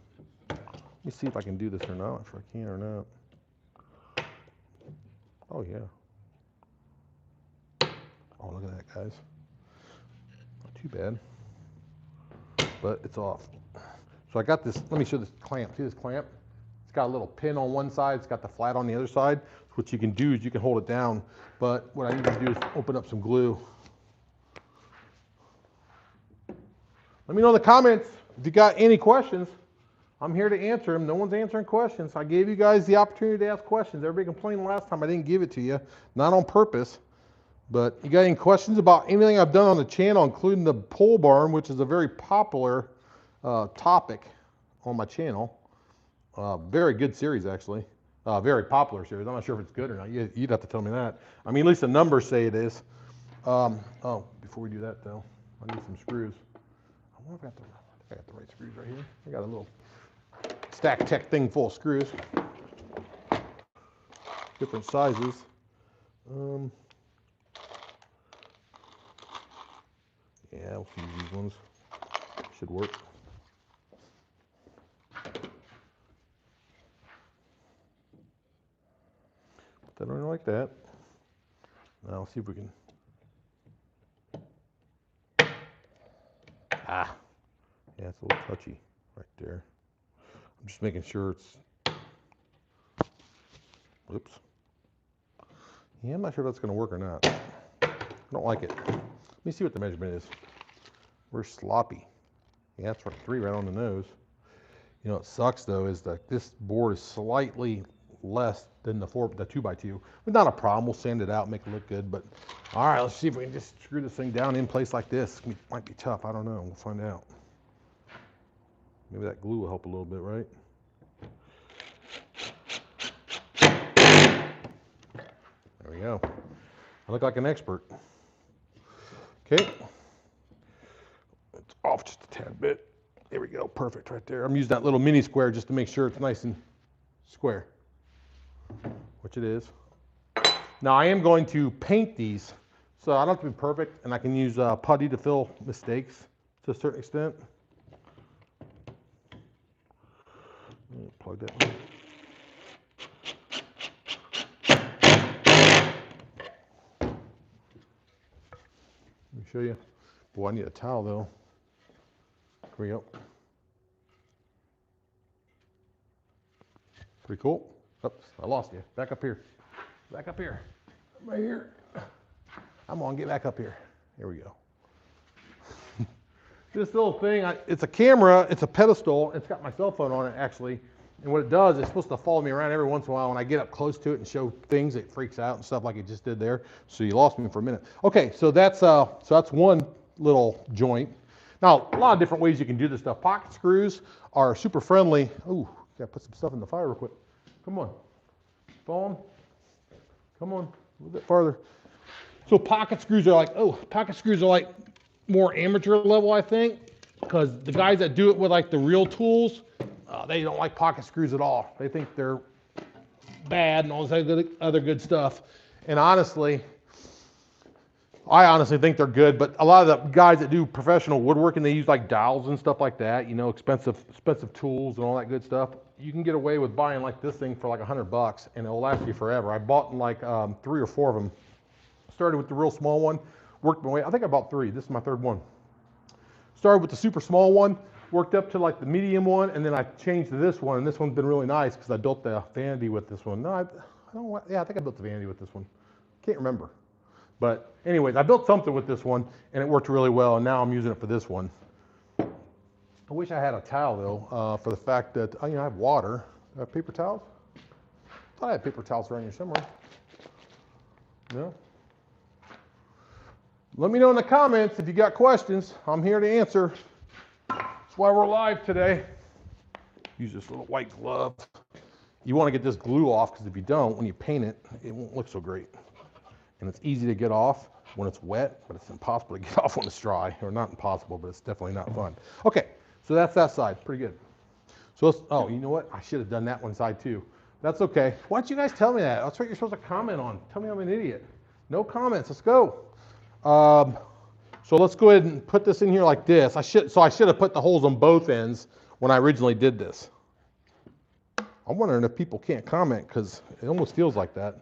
Let me see if I can do this or not, if I can or not. Oh yeah. Oh, look at that, guys. Not too bad. But it's off. So I got this, let me show this clamp. See this clamp? It's got a little pin on one side, it's got the flat on the other side. What you can do is you can hold it down, but what I need to do is open up some glue. Let me know in the comments if you got any questions. I'm here to answer them. No one's answering questions. I gave you guys the opportunity to ask questions. Everybody complained last time I didn't give it to you, not on purpose. But you got any questions about anything I've done on the channel, including the pole barn, which is a very popular topic on my channel. Very good series, actually. Very popular series. I'm not sure if it's good or not. You'd have to tell me that. I mean, at least the numbers say it is. Oh, before we do that, though, I need some screws. I wonder if I think I got the right screws right here. I got a little Stack Tech thing full of screws. Different sizes. Yeah, we'll use these ones. Should work. Put that on like that. Now let's see if we can. Yeah, it's a little touchy right there. I'm just making sure it's. Whoops. Yeah, I'm not sure if that's going to work or not. I don't like it. Let me see what the measurement is. We're sloppy. Yeah, that's right, 3 right on the nose. You know, what sucks though is that this board is slightly less than the 2x2. But not a problem. We'll sand it out, make it look good. But all right, let's see if we can just screw this thing down in place like this. It might be tough. I don't know. We'll find out. Maybe that glue will help a little bit, right? There we go. I look like an expert. Okay. It's off just a tad bit. There we go. Perfect right there. I'm using that little mini square just to make sure it's nice and square, which it is. Now I am going to paint these, so I don't have to be perfect, and I can use putty to fill mistakes to a certain extent. Plug that in. Let me show you. Boy, I need a towel though. Here we go. Pretty cool. Oops, I lost you. Back up here. Back up here. Right here. I'm on, get back up here. Here we go. This little thing, it's a camera, it's a pedestal, it's got my cell phone on it actually. And what it does, it's supposed to follow me around every once in a while. When I get up close to it and show things, it freaks out and stuff like it just did there. So you lost me for a minute. Okay, so that's one little joint. Now, a lot of different ways you can do this stuff. Pocket screws are super friendly. Ooh, gotta put some stuff in the fire real quick. Come on, phone. Come on, a little bit farther. So pocket screws are like more amateur level, I think, because the guys that do it with like the real tools, they don't like pocket screws at all. They think they're bad and all this other good stuff. And honestly, I honestly think they're good, but a lot of the guys that do professional woodworking, they use like dowels and stuff like that, you know, expensive tools and all that good stuff. You can get away with buying like this thing for like $100 and it'll last you forever. I bought like 3 or 4 of them. Started with the real small one, worked my way, I think I bought 3, this is my 3rd one. Started with the super small one, worked up to like the medium one, and then I changed to this one, and this one's been really nice because I built the vanity with this one. No, I think I built the vanity with this one. Can't remember. But anyways, I built something with this one, and it worked really well, and now I'm using it for this one. I wish I had a towel though, for the fact that, I have water. I have paper towels? I thought I had paper towels around here somewhere. No? Let me know in the comments if you got questions. I'm here to answer. That's why we're live today. Use this little white glove. You want to get this glue off, because if you don't, when you paint it, it won't look so great. And it's easy to get off when it's wet, but it's impossible to get off when it's dry. Or not impossible, but it's definitely not fun. Okay, so that's that side. Pretty good. So let's, oh, you know what? I should have done that one side too. That's okay. Why don't you guys tell me that? That's what you're supposed to comment on. Tell me I'm an idiot. No comments. Let's go. So let's go ahead and put this in here like this. I should have put the holes on both ends when I originally did this. I'm wondering if people can't comment, because it almost feels like that.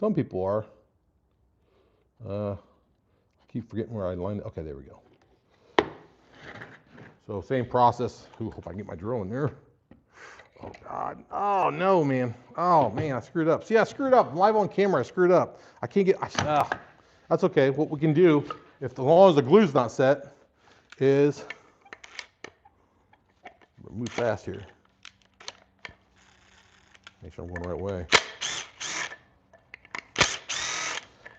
Some people are. I keep forgetting where I lined it. Okay, there we go. So same process. Ooh, hope I can get my drill in there. Oh God. Oh no, man. Oh man, I screwed up. See, I screwed up. Live on camera, I screwed up. I can't get, that's okay. What we can do, as long as the glue's not set, is move fast here. Make sure I'm going the right way.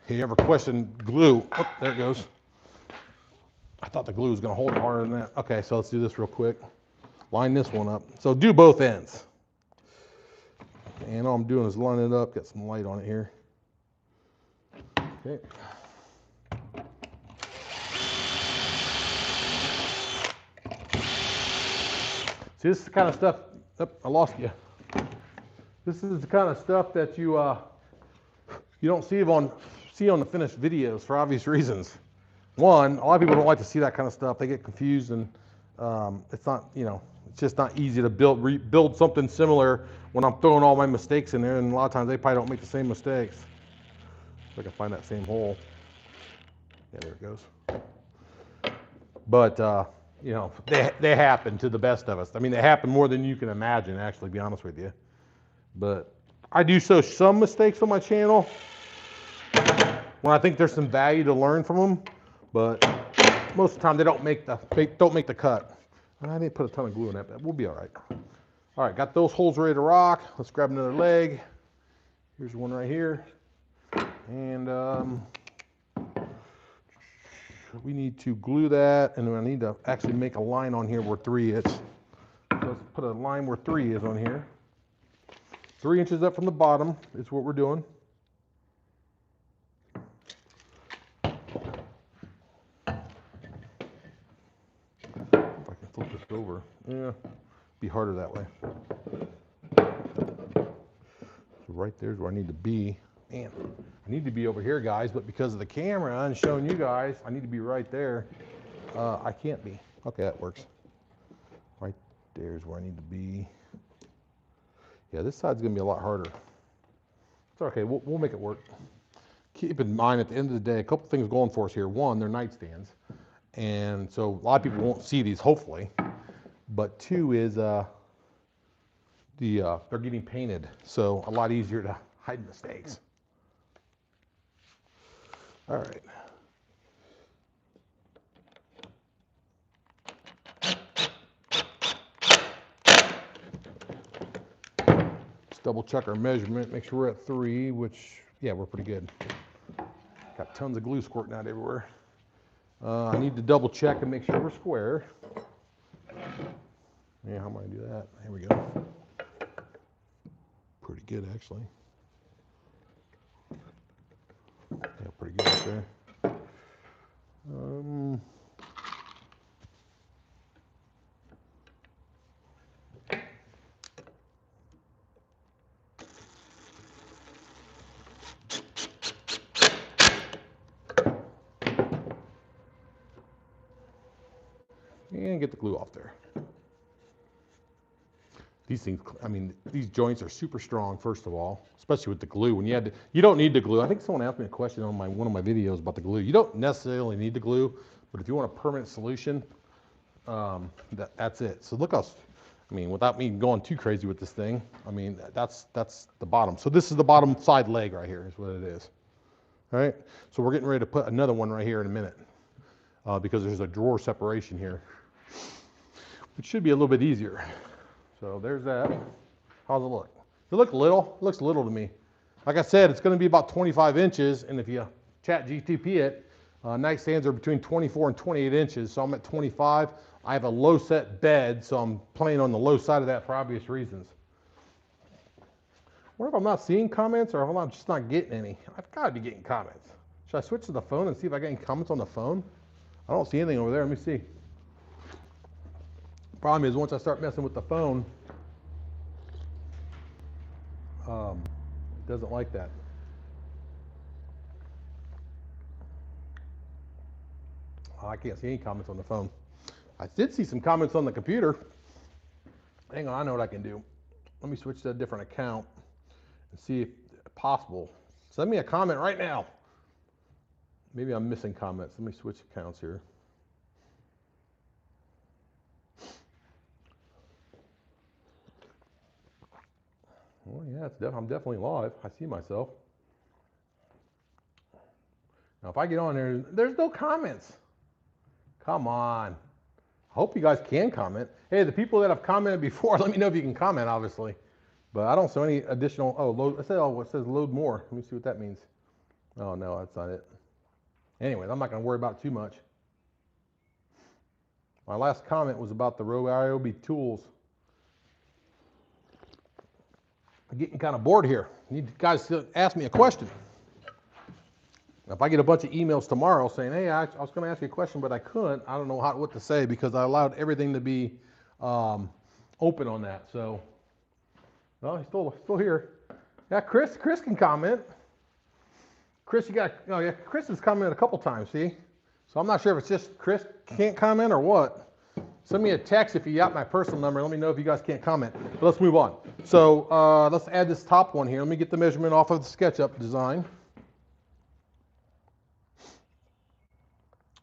Hey, you ever question glue? Oh, there it goes. I thought the glue was going to hold it harder than that. Okay, so let's do this real quick. Line this one up. So do both ends. And all I'm doing is line it up, get some light on it here. Okay. See, this is the kind of stuff, oh, I lost you. This is the kind of stuff that you don't see on the finished videos for obvious reasons. One, a lot of people don't like to see that kind of stuff. They get confused, and it's not, it's just not easy to rebuild something similar when I'm throwing all my mistakes in there, and a lot of times they probably don't make the same mistakes. If I can find that same hole. Yeah, there it goes. But, they happen to the best of us. I mean, they happen more than you can imagine, actually, to be honest with you. But I do show some mistakes on my channel when I think there's some value to learn from them, but most of the time they don't make the cut. And I didn't put a ton of glue in that, but we'll be all right. All right, got those holes ready to rock. Let's grab another leg. Here's one right here. And we need to glue that, and I need to actually make a line on here where 3 is. So let's put a line where 3 is on here. 3 inches up from the bottom is what we're doing. If I can flip this over. Yeah, be harder that way. So right there's where I need to be. Man, I need to be over here, guys, but because of the camera and showing you guys, I need to be right there. I can't be. Okay, that works. Right there's where I need to be. Yeah, this side's gonna be a lot harder. It's okay, we'll make it work. Keep in mind, at the end of the day, a couple things going for us here. One, they're nightstands, and so a lot of people won't see these, hopefully. But 2 is they're getting painted, so a lot easier to hide mistakes. All right. Let's double check our measurement, make sure we're at 3, which, yeah, we're pretty good. Got tons of glue squirting out everywhere. I need to double check and make sure we're square. Yeah, how am I gonna do that? Here we go. Pretty good, actually. Yeah, pretty good right there. And get the glue off there. These things, I mean, these joints are super strong, first of all, especially with the glue. When you don't need the glue. I think someone asked me a question on one of my videos about the glue. You don't necessarily need the glue, but if you want a permanent solution, that's it. So look how, I mean, without me going too crazy with this thing, I mean, that's the bottom. So this is the bottom side leg right here is what it is. All right, so we're getting ready to put another one right here in a minute. because there's a drawer separation here, which should be a little bit easier. So there's that. How's it look? It looks little. It looks little to me. Like I said, it's going to be about 25 inches, and if you chat GTP it, nightstands are between 24 and 28 inches, so I'm at 25. I have a low set bed, so I'm playing on the low side of that for obvious reasons. What if I'm not seeing comments, or if I'm just not getting any? I've got to be getting comments. Should I switch to the phone and see if I get any comments on the phone? I don't see anything over there. Let me see. Problem is, once I start messing with the phone, it doesn't like that. Oh, I can't see any comments on the phone. I did see some comments on the computer. Hang on, I know what I can do. Let me switch to a different account and see if possible. Send me a comment right now. Maybe I'm missing comments. Let me switch accounts here. Well, yeah, I'm definitely live. I see myself. Now, if I get on there, there's no comments. Come on. I hope you guys can comment. Hey, the people that have commented before, let me know if you can comment, obviously. But I don't see any additional, load. It says load more. Let me see what that means. Oh, no, that's not it. Anyways, I'm not going to worry about it too much. My last comment was about the Ryobi tools. I'm getting kind of bored here. I need you guys to ask me a question. Now, if I get a bunch of emails tomorrow saying, hey, I was going to ask you a question, but I couldn't, I don't know what to say because I allowed everything to be open on that. So, well, he's still here. Yeah, Chris can comment. Chris, Chris has commented a couple times, see? So I'm not sure if it's just Chris can't comment or what. Send me a text if you got my personal number. Let me know if you guys can't comment. But let's move on. So let's add this top one here. Let me get the measurement off of the SketchUp design.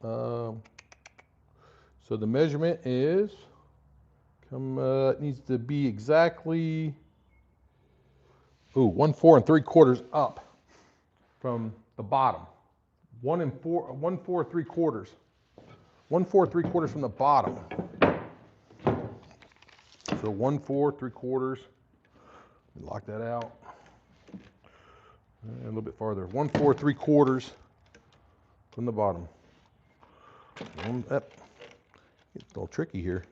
So the measurement is, it needs to be exactly, 1 4 3/4 up from the bottom. 1 4 3/4. 1 4 3/4 from the bottom. So 1 4 3/4. Lock that out. And a little bit farther. 1 4 3/4 from the bottom. It's a little tricky here.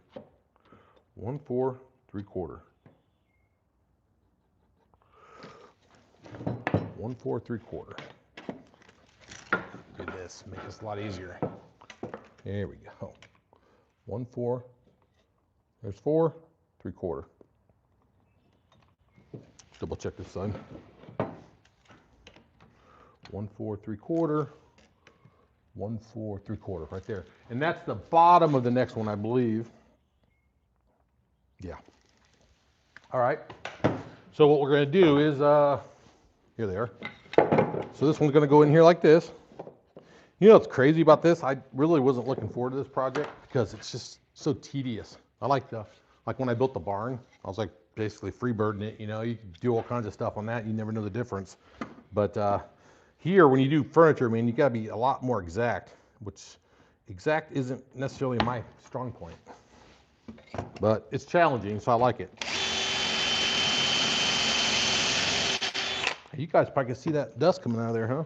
1 4 3/4. 1 4 3/4. Do this, make this a lot easier. There we go. 1 4. There's 4 3/4. Double check this side. 1 4 3/4. 1 4 3/4 right there. And that's the bottom of the next one, I believe. Yeah. All right. So what we're going to do is, here they are. So this one's going to go in here like this. You know what's crazy about this? I really wasn't looking forward to this project because it's just so tedious. I like when I built the barn, I was like basically freebirding it. You know, you can do all kinds of stuff on that. You never know the difference. But here, when you do furniture, man, you got to be a lot more exact, which exact isn't necessarily my strong point. But it's challenging, so I like it. You guys probably can see that dust coming out of there, huh?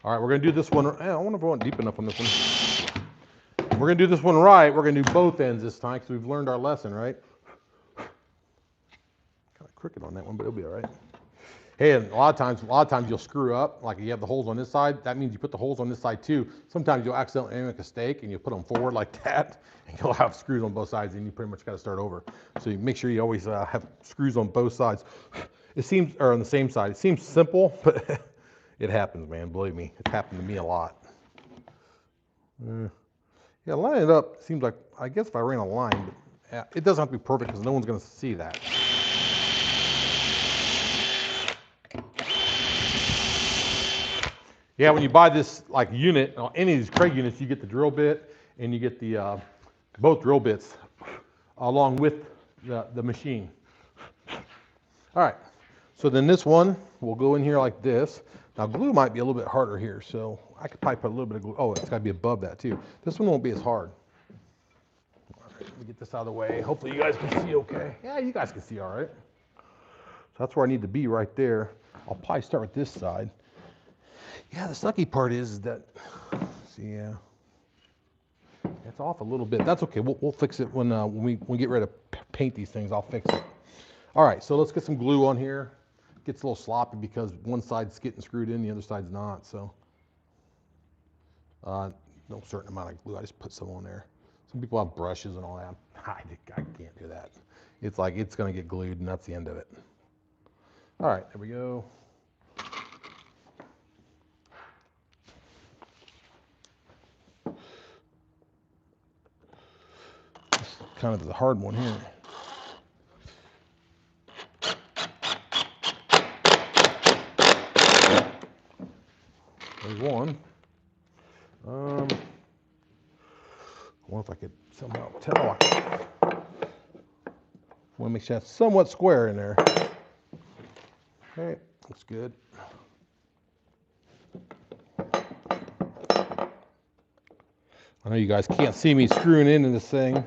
All right, we're going to do this one. I wonder if I went deep enough on this one. We're going to do this one right. We're going to do both ends this time because we've learned our lesson, right? Kind of crooked on that one, but it'll be all right. Hey, and a lot of times you'll screw up. Like you have the holes on this side. That means you put the holes on this side too. Sometimes you'll accidentally make a mistake and you put them forward like that, and you'll have screws on both sides, and you pretty much got to start over. So you make sure you always have screws on both sides. It seems, or on the same side. It seems simple, but it happens, man. Believe me, it's happened to me a lot. Yeah, line it up seems like, I guess if I ran a line, but it doesn't have to be perfect because no one's going to see that. Yeah, when you buy this like unit, any of these Craig units, you get the drill bit and you get the both drill bits along with the machine. All right, So then this one will go in here like this. Now glue might be a little bit harder here, so I could probably put a little bit of glue. Oh, it's got to be above that too. This one won't be as hard. All right, let me get this out of the way. Hopefully you guys can see okay. Yeah, you guys can see all right. So that's where I need to be right there. I'll probably start with this side. Yeah, the sucky part is that, see, yeah, it's off a little bit. That's okay. We'll fix it when we get ready to paint these things. I'll fix it. All right, so let's get some glue on here. Gets a little sloppy because one side's getting screwed in, the other side's not. So, no certain amount of glue. I just put some on there. Some people have brushes and all that. I can't do that. It's like it's gonna get glued, and that's the end of it. All right, there we go. This kind of the hard one here. There's one. I wonder if I could somehow tell. I want to make sure that's somewhat square in there. Okay, looks good. I know you guys can't see me screwing into this thing,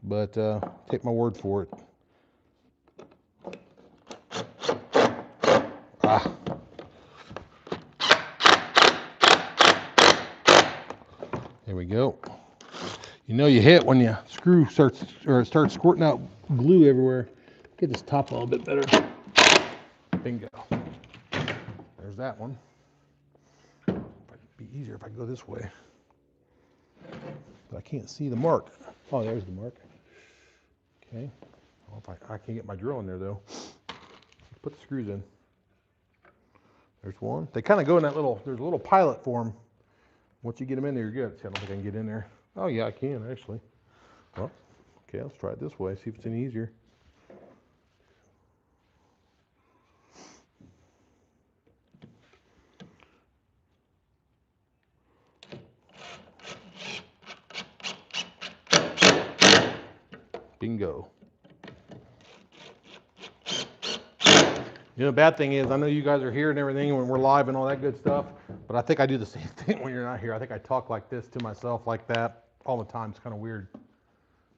but take my word for it. Ah. There we go. You know you hit when you screw starts squirting out glue everywhere. Get this top a little bit better. Bingo. There's that one. It'd be easier if I go this way. But I can't see the mark. Oh, there's the mark. Okay. Well, if I can't get my drill in there though. Let's put the screws in. There's one. They kind of go in that little, there's a little pilot form. Once you get them in there, you're good. See, I don't think I can get in there. Oh yeah, I can actually. Well, okay, let's try it this way, see if it's any easier. Bingo. You know, the bad thing is, I know you guys are here and everything when we're live and all that good stuff, but I think I do the same thing when you're not here. I think I talk like this to myself like that all the time. It's kind of weird.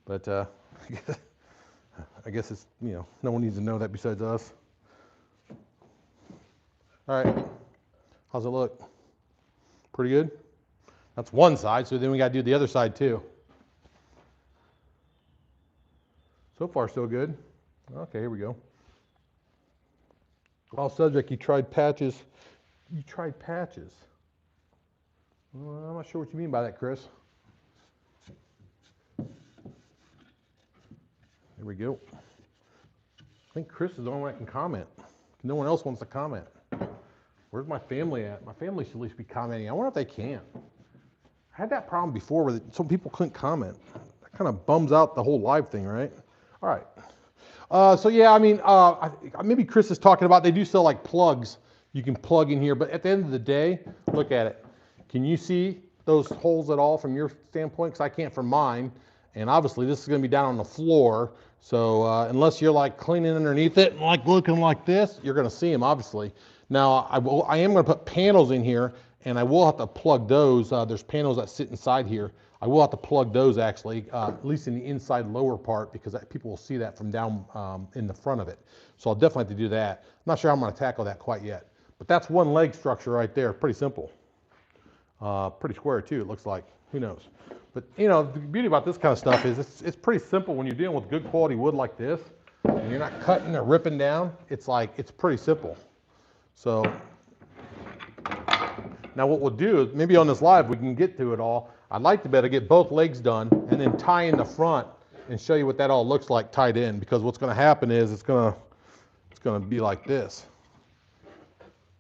But I guess it's, you know, no one needs to know that besides us. All right. How's it look? Pretty good? That's one side, so then we got to do the other side too. So far, so good. Okay, here we go. All subject, you tried patches. You tried patches. Well, I'm not sure what you mean by that, Chris. Here we go. I think Chris is the only one that can comment. No one else wants to comment. Where's my family at? My family should at least be commenting. I wonder if they can. I had that problem before where some people couldn't comment. That kind of bums out the whole live thing, right? All right. So yeah, I mean, maybe Chris is talking about, they do sell like plugs you can plug in here, but at the end of the day, look at it. Can you see those holes at all from your standpoint? Because I can't from mine. And obviously this is going to be down on the floor. So unless you're like cleaning underneath it and like looking like this, you're going to see them obviously. Now I am going to put panels in here, and I will have to plug those. There's panels that sit inside here. I will have to plug those actually, at least in the inside lower part, because people will see that from down in the front of it. So I'll definitely have to do that. I'm not sure how I'm going to tackle that quite yet. But that's one leg structure right there. Pretty simple. Pretty square too, it looks like. Who knows? But you know, the beauty about this kind of stuff is it's pretty simple when you're dealing with good quality wood like this, and you're not cutting or ripping down. It's like, it's pretty simple. So now what we'll do is, maybe on this live we can get to it all. I'd like to be able to get both legs done and then tie in the front and show you what that all looks like tied in, because what's going to happen is it's going to be like this.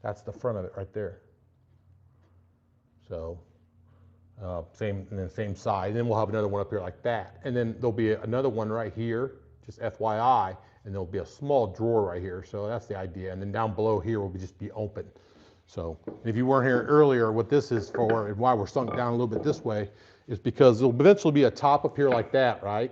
That's the front of it right there. So same, and then same side. And then we'll have another one up here like that. And then there'll be another one right here, just FYI, and there'll be a small drawer right here. So that's the idea. And then down below here will just be open. So if you weren't here earlier, what this is for and why we're sunk down a little bit this way is because there'll eventually be a top up here like that, right?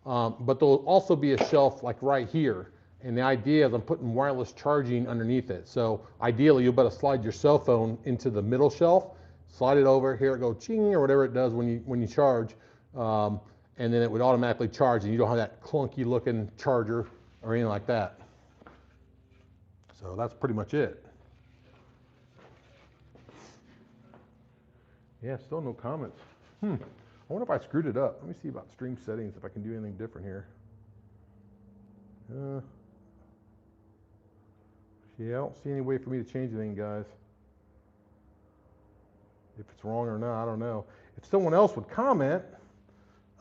But there'll also be a shelf like right here And the idea is I'm putting wireless charging underneath it. So ideally, you'll better slide your cell phone into the middle shelf, slide it over, here it go ching, or whatever it does when you charge. And then it would automatically charge, and you don't have that clunky looking charger or anything like that. So that's pretty much it. Yeah, still no comments. I wonder if I screwed it up. Let me see about stream settings, if I can do anything different here. Yeah, I don't see any way for me to change anything, guys. If it's wrong or not, I don't know. If someone else would comment,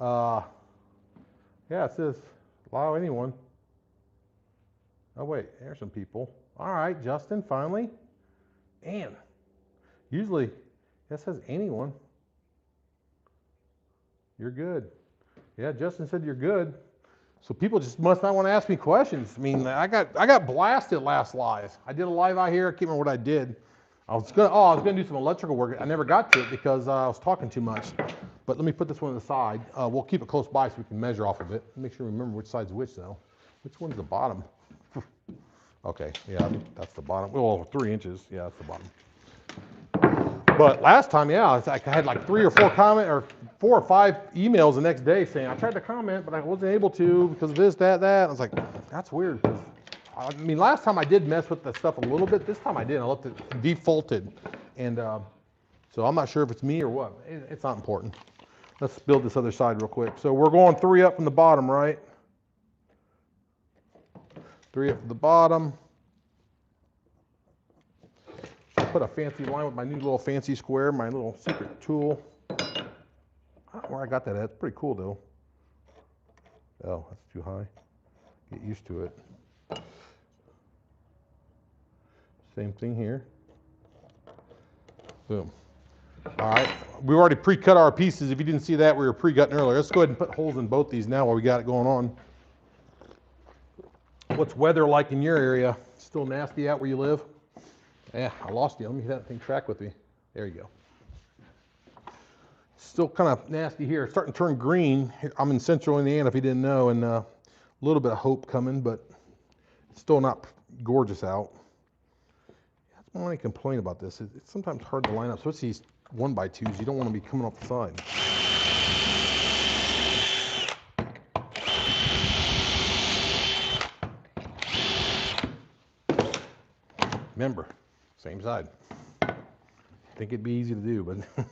yeah, it says allow anyone. Oh wait, there's some people. All right, Justin, finally. Man, usually that says anyone. You're good. Yeah, Justin said you're good. So people just must not want to ask me questions. I mean, I got blasted last live. I did a live out here. I can't remember what I did. I was gonna do some electrical work. I never got to it because I was talking too much. But let me put this one to the side. We'll keep it close by so we can measure off of it. Make sure we remember which side's which though. Which one's the bottom? Okay, yeah, that's the bottom. Well, 3 inches. Yeah, that's the bottom. But last time, yeah, I had like 3 or 4 4 or 5 emails the next day saying I tried to comment, but I wasn't able to because of this, that. I was like, that's weird. I mean, last time I did mess with the stuff a little bit. This time I didn't. I left it defaulted, and so I'm not sure if it's me or what. It's not important. Let's build this other side real quick. So we're going 3 up from the bottom, right? 3 up from the bottom. Put a fancy line with my new little fancy square, my little secret tool. I don't know where I got that at. It's pretty cool though. Oh, that's too high. Get used to it. Same thing here. Boom. All right. We already pre-cut our pieces. If you didn't see that, we were pre-cutting earlier. Let's go ahead and put holes in both these now while we got it going on. What's weather like in your area? Still nasty out where you live? Yeah, I lost you. Let me get that thing track with me. There you go. Still kind of nasty here. It's starting to turn green. I'm in central Indiana, if you didn't know, and a little bit of hope coming, but it's still not gorgeous out. That's my only complaint about this. It's sometimes hard to line up, especially these 1x2s. You don't want to be coming off the side. Remember, same side. I think it'd be easy to do, but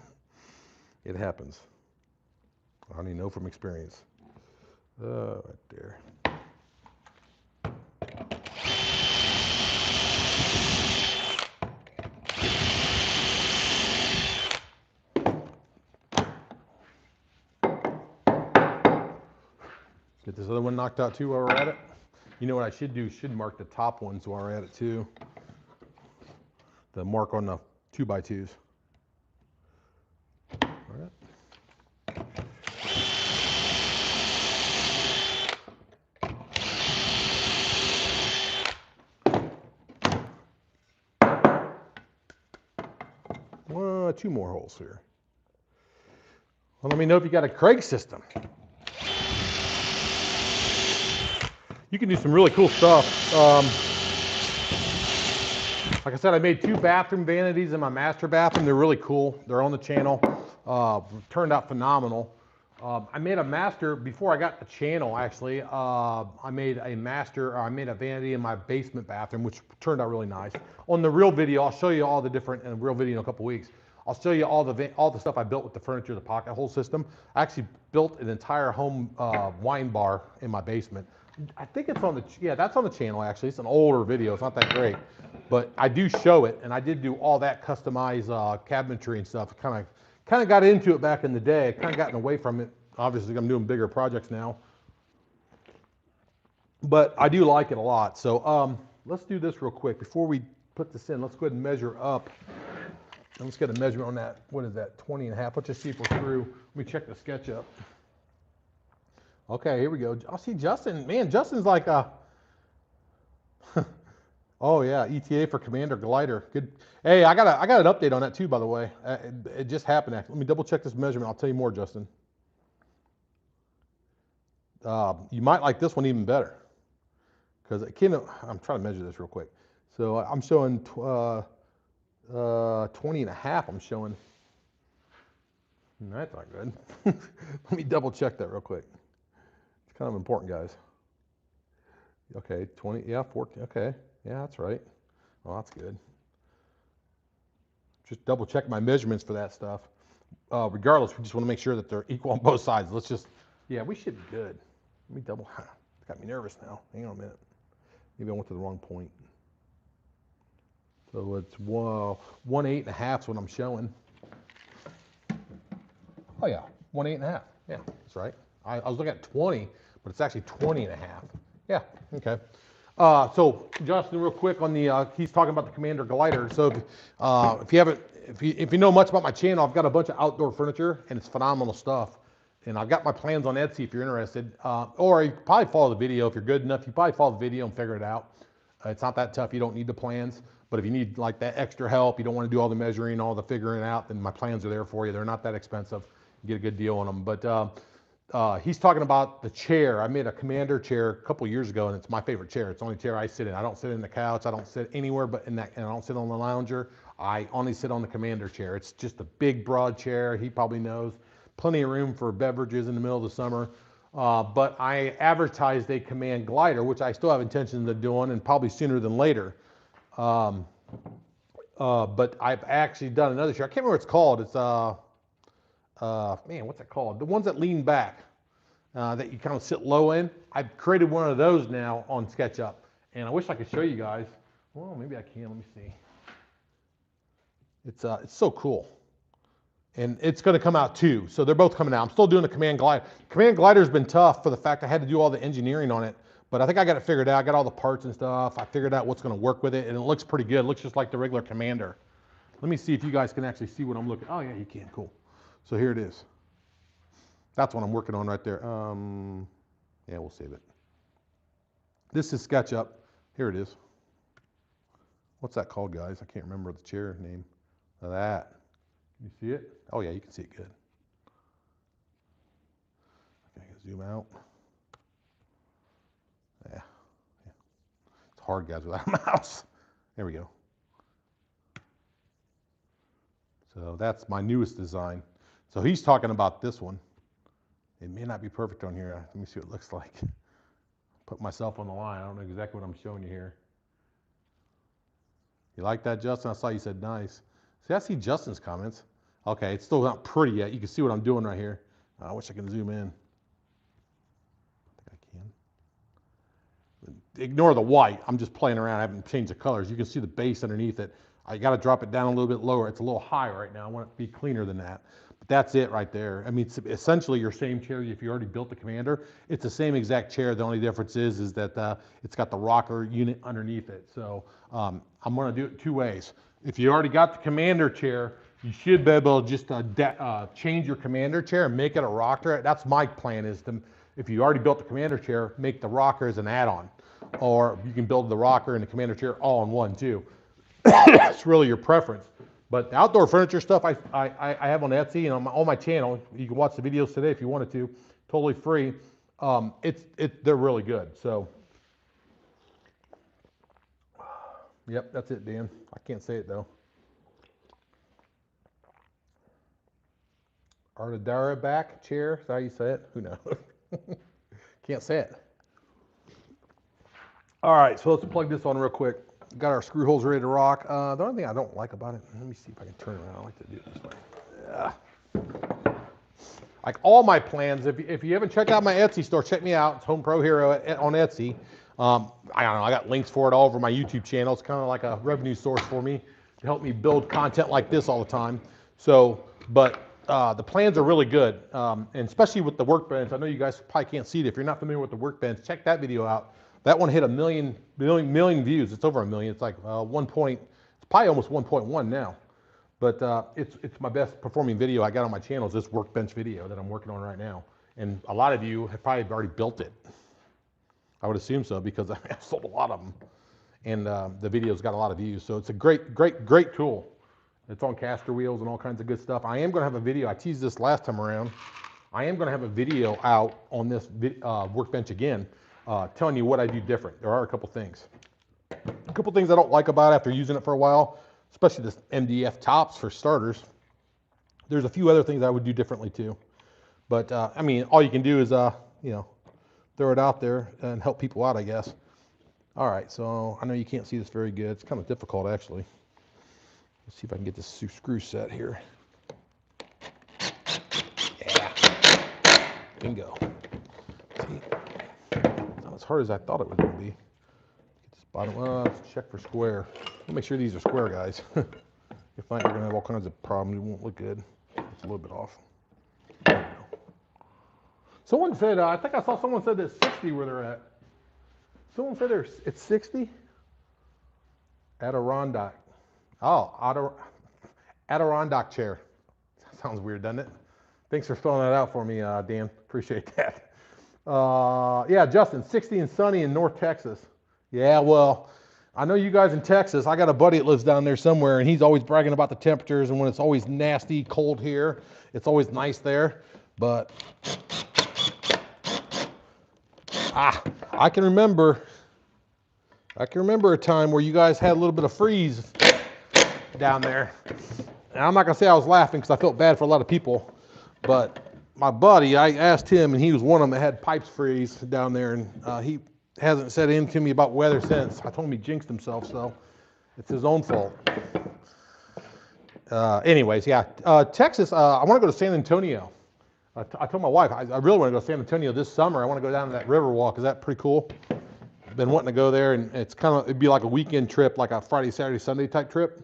it happens. I don't even know from experience. Right there. Get this other one knocked out too while we're at it. You know what I should do? Should mark the top ones while we're at it too. The mark on the 2x2s. All right. Well, 2 more holes here. Well, let me know if you got a Craig system. You can do some really cool stuff. Like I said, I made 2 bathroom vanities in my master bathroom. They're really cool. They're on the channel. Turned out phenomenal. I made a master before I got the channel. Actually, I made a vanity in my basement bathroom, which turned out really nice. On the real video, I'll show you all the different. In a real video in a couple weeks, I'll show you all the stuff I built with the furniture, the pocket hole system. I actually built an entire home wine bar in my basement. I think it's on the that's on the channel actually. It's an older video. It's not that great, but I do show it, and I did do all that customized cabinetry and stuff. Kind of got into it back in the day. Kind of gotten away from it. Obviously, I'm doing bigger projects now, but I do like it a lot. So let's do this real quick before we put this in. Let's go ahead and measure up. And let's get a measurement on that. What is that? 20 and a half. Let's just see if we're through. Let me check the SketchUp. Okay, here we go. I'll see Justin. Man, Justin's like a. Oh yeah, ETA for Commander Glider. Good. Hey, I got an update on that too, by the way. It just happened. Let me double check this measurement. I'll tell you more, Justin. You might like this one even better because I'm trying to measure this real quick. So I'm showing 20 and a half. I'm showing. That's not good. Let me double check that real quick. It's kind of important, guys. Okay, 20, yeah, 14, okay. Yeah, that's right. Well, that's good. Just double check my measurements for that stuff. Regardless, we just want to make sure that they're equal on both sides. Let's just, yeah, we should be good. Let me double, it's got me nervous now. Hang on a minute. Maybe I went to the wrong point. So it's 1.8 and a half is what I'm showing. Oh yeah, 1.8 and a half. Yeah, that's right. I was looking at 20, but it's actually 20 and a half. Yeah, okay. So Justin, real quick on the, he's talking about the Commander glider. So if you know much about my channel, I've got a bunch of outdoor furniture and it's phenomenal stuff. And I've got my plans on Etsy if you're interested. Or you probably follow the video if you're good enough. You probably follow the video and figure it out. It's not that tough. You don't need the plans. But if you need like that extra help, you don't want to do all the measuring, all the figuring out, then my plans are there for you. They're not that expensive. You get a good deal on them. But he's talking about the chair. I made a Commander chair a couple years ago, and it's my favorite chair. It's the only chair I sit in. I don't sit in the couch. I don't sit anywhere but in that, and I don't sit on the lounger. I only sit on the Commander chair. It's just a big, broad chair. He probably knows. Plenty of room for beverages in the middle of the summer. But I advertised a Command glider, which I still have intentions of doing, and probably sooner than later. But I've actually done another chair. I can't remember what it's called. It's man, what's it called? The ones that lean back, that you kind of sit low in. I've created one of those now on SketchUp, and I wish I could show you guys. Well, maybe I can. Let me see. It's so cool, and it's going to come out too. So they're both coming out. I'm still doing the Command glider. Command glider's been tough for the fact I had to do all the engineering on it, but I think I got it figured out. I got all the parts and stuff. I figured out what's going to work with it, and it looks pretty good. It looks just like the regular Commander. Let me see if you guys can actually see what I'm looking. Oh yeah, you can. Cool. So here it is. That's what I'm working on right there. Yeah, we'll save it. This is SketchUp. Here it is. What's that called, guys? I can't remember the chair name. Now that. Can you see it? Oh yeah, you can see it good. Okay, zoom out. Yeah. It's hard, guys, without a mouse. There we go. So that's my newest design. So he's talking about this one. It may not be perfect on here. Let me see what it looks like. Put myself on the line. I don't know exactly what I'm showing you here. You like that, Justin? I saw you said nice. See, I see Justin's comments. Okay, it's still not pretty yet. You can see what I'm doing right here. I wish I could zoom in. I think I can. Ignore the white. I'm just playing around. I haven't changed the colors. You can see the base underneath it. I got to drop it down a little bit lower. It's a little high right now. I want it to be cleaner than that. But that's it right there. I mean, it's essentially your same chair. If you already built the Commander, it's the same exact chair. The only difference is that it's got the rocker unit underneath it. So I'm going to do it two ways. If you already got the Commander chair, you should be able to just change your Commander chair and make it a rocker. That's my plan, is to, if you already built the Commander chair, make the rocker as an add-on. Or you can build the rocker and the Commander chair all in one too. It's really your preference. But the outdoor furniture stuff I have on Etsy and on my channel. You can watch the videos today if you wanted to, totally free. They're really good. So, yep, that's it, Dan. I can't say it though. Artadara back chair, is that how you say it? Who knows? Can't say it. All right, so let's plug this on real quick. Got our screw holes ready to rock. The only thing I don't like about it, let me see if I can turn it around. I like to do it this way. Yeah. Like all my plans, if you haven't checked out my Etsy store, check me out. It's HomePro Hero on Etsy. I don't know, I got links for it all over my YouTube channel. It's kind of like a revenue source for me to help me build content like this all the time. So, but the plans are really good, and especially with the workbench. I know you guys probably can't see it. If you're not familiar with the workbench, check that video out. That one hit a million views. It's over a million. It's like it's probably almost 1.1 now. But it's my best performing video I got on my channel is this workbench video that I'm working on right now. And a lot of you have probably already built it. I would assume so because I've sold a lot of them. And the video's got a lot of views. So it's a great tool. It's on caster wheels and all kinds of good stuff. I am going to have a video. I teased this last time around. I am going to have a video out on this workbench again. telling you what I do different. There are a couple things. A couple things I don't like about it after using it for a while, especially this MDF tops for starters. There's a few other things I would do differently too. But I mean, all you can do is, you know, throw it out there and help people out, I guess. All right, so I know you can't see this very good. It's kind of difficult, actually. Let's see if I can get this screw set here. Yeah, bingo. See, not as hard as I thought it was going to be. Get this bottom, let's check for square. We'll make sure these are square, guys. If not, you're going to have all kinds of problems. It won't look good. It's a little bit off. There we go. Someone said, I think I saw someone said that 60 where they're at. Someone said it's 60? Adirondack. Oh, Adirondack chair. Sounds weird, doesn't it? Thanks for spelling that out for me, Dan. Appreciate that. Yeah, Justin, 60 and sunny in North Texas. Yeah, well, I know you guys in Texas. I got a buddy that lives down there somewhere, and he's always bragging about the temperatures, and when it's always nasty cold here, it's always nice there. But I can remember a time where you guys had a little bit of freeze down there. And I'm not gonna say I was laughing because I felt bad for a lot of people, but my buddy, I asked him, and he was one of them that had pipes freeze down there, and he hasn't said anything to me about weather since. I told him he jinxed himself, so it's his own fault. Anyways, yeah, Texas. I want to go to San Antonio. I told my wife I really want to go to San Antonio this summer. I want to go down to that river walk. Is that pretty cool? I've been wanting to go there, and it'd be like a weekend trip, like a Friday, Saturday, Sunday type trip.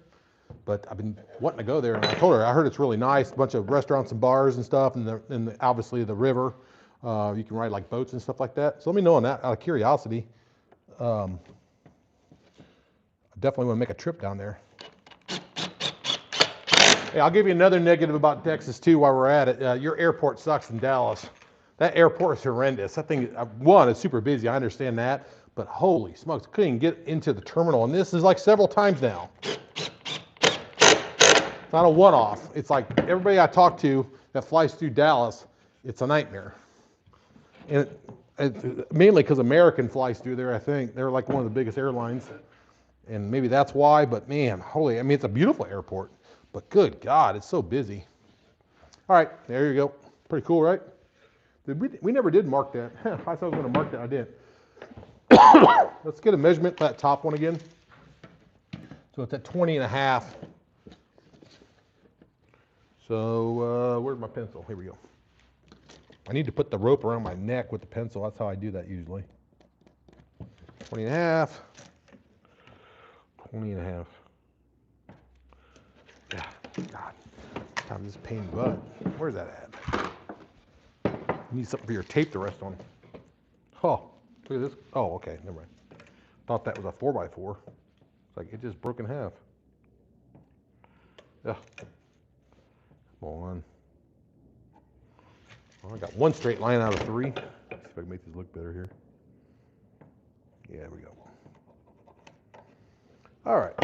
But I've been wanting to go there, and I told her I heard it's really nice, a bunch of restaurants and bars and stuff, and obviously the river. You can ride like boats and stuff like that. So let me know on that out of curiosity. I definitely want to make a trip down there. Hey, I'll give you another negative about Texas too while we're at it. Your airport sucks in Dallas. That airport is horrendous. That thing, one, it's super busy. I understand that, but holy smokes, couldn't even get into the terminal. And this is like several times now. It's not a one-off. It's like everybody I talk to that flies through Dallas, it's a nightmare. And mainly because American flies through there, I think. They're like one of the biggest airlines. And maybe that's why, but man, holy, I mean, it's a beautiful airport. But good God, it's so busy. All right, there you go. Pretty cool, right? We never did mark that. I thought I was going to mark that. I didn't. Let's get a measurement for that top one again. So it's at 20 and a half. So where's my pencil? Here we go. I need to put the rope around my neck with the pencil. That's how I do that usually. 20 and a half. 20 and a half. Yeah, God. Time this pain in the butt. Where's that at? You need something for your tape to rest on. Oh, look at this. Oh, okay, never mind. Thought that was a 4x4. It's like it just broke in half. Yeah. Come on. Well, I got one straight line out of 3. Let's see if I can make this look better here. Yeah, there we go. All right.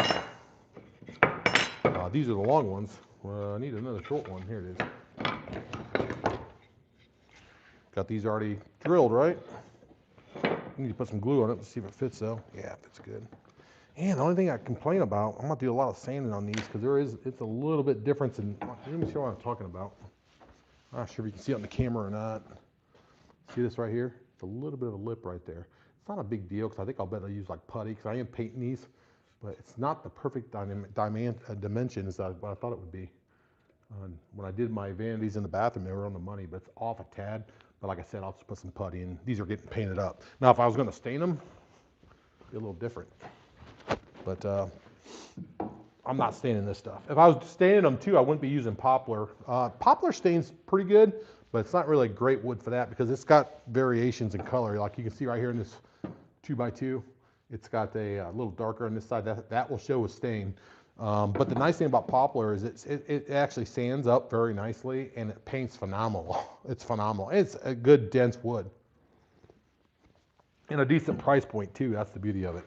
These are the long ones. I need another short one. Here it is. Got these already drilled, right? I need to put some glue on it to see if it fits though. Yeah, it fits good. And the only thing I complain about, I'm gonna do a lot of sanding on these because it's a little bit different in, let me show what I'm talking about. I'm not sure if you can see it on the camera or not. See this right here? It's a little bit of a lip right there. It's not a big deal because I think I'll better use like putty because I am painting these, but it's not the perfect dimensions that what I thought it would be. When I did my vanities in the bathroom, they were on the money, but it's off a tad. But like I said, I'll just put some putty in. These are getting painted up. Now, if I was going to stain them, it'd be a little different. But I'm not staining this stuff. If I was staining them too, I wouldn't be using poplar. Poplar stains pretty good, but it's not really great wood for that because it's got variations in color. Like you can see right here in this 2x2, it's got a little darker on this side. That will show a stain. But the nice thing about poplar is it actually sands up very nicely and it paints phenomenal. It's phenomenal. It's a good dense wood. And a decent price point too. That's the beauty of it.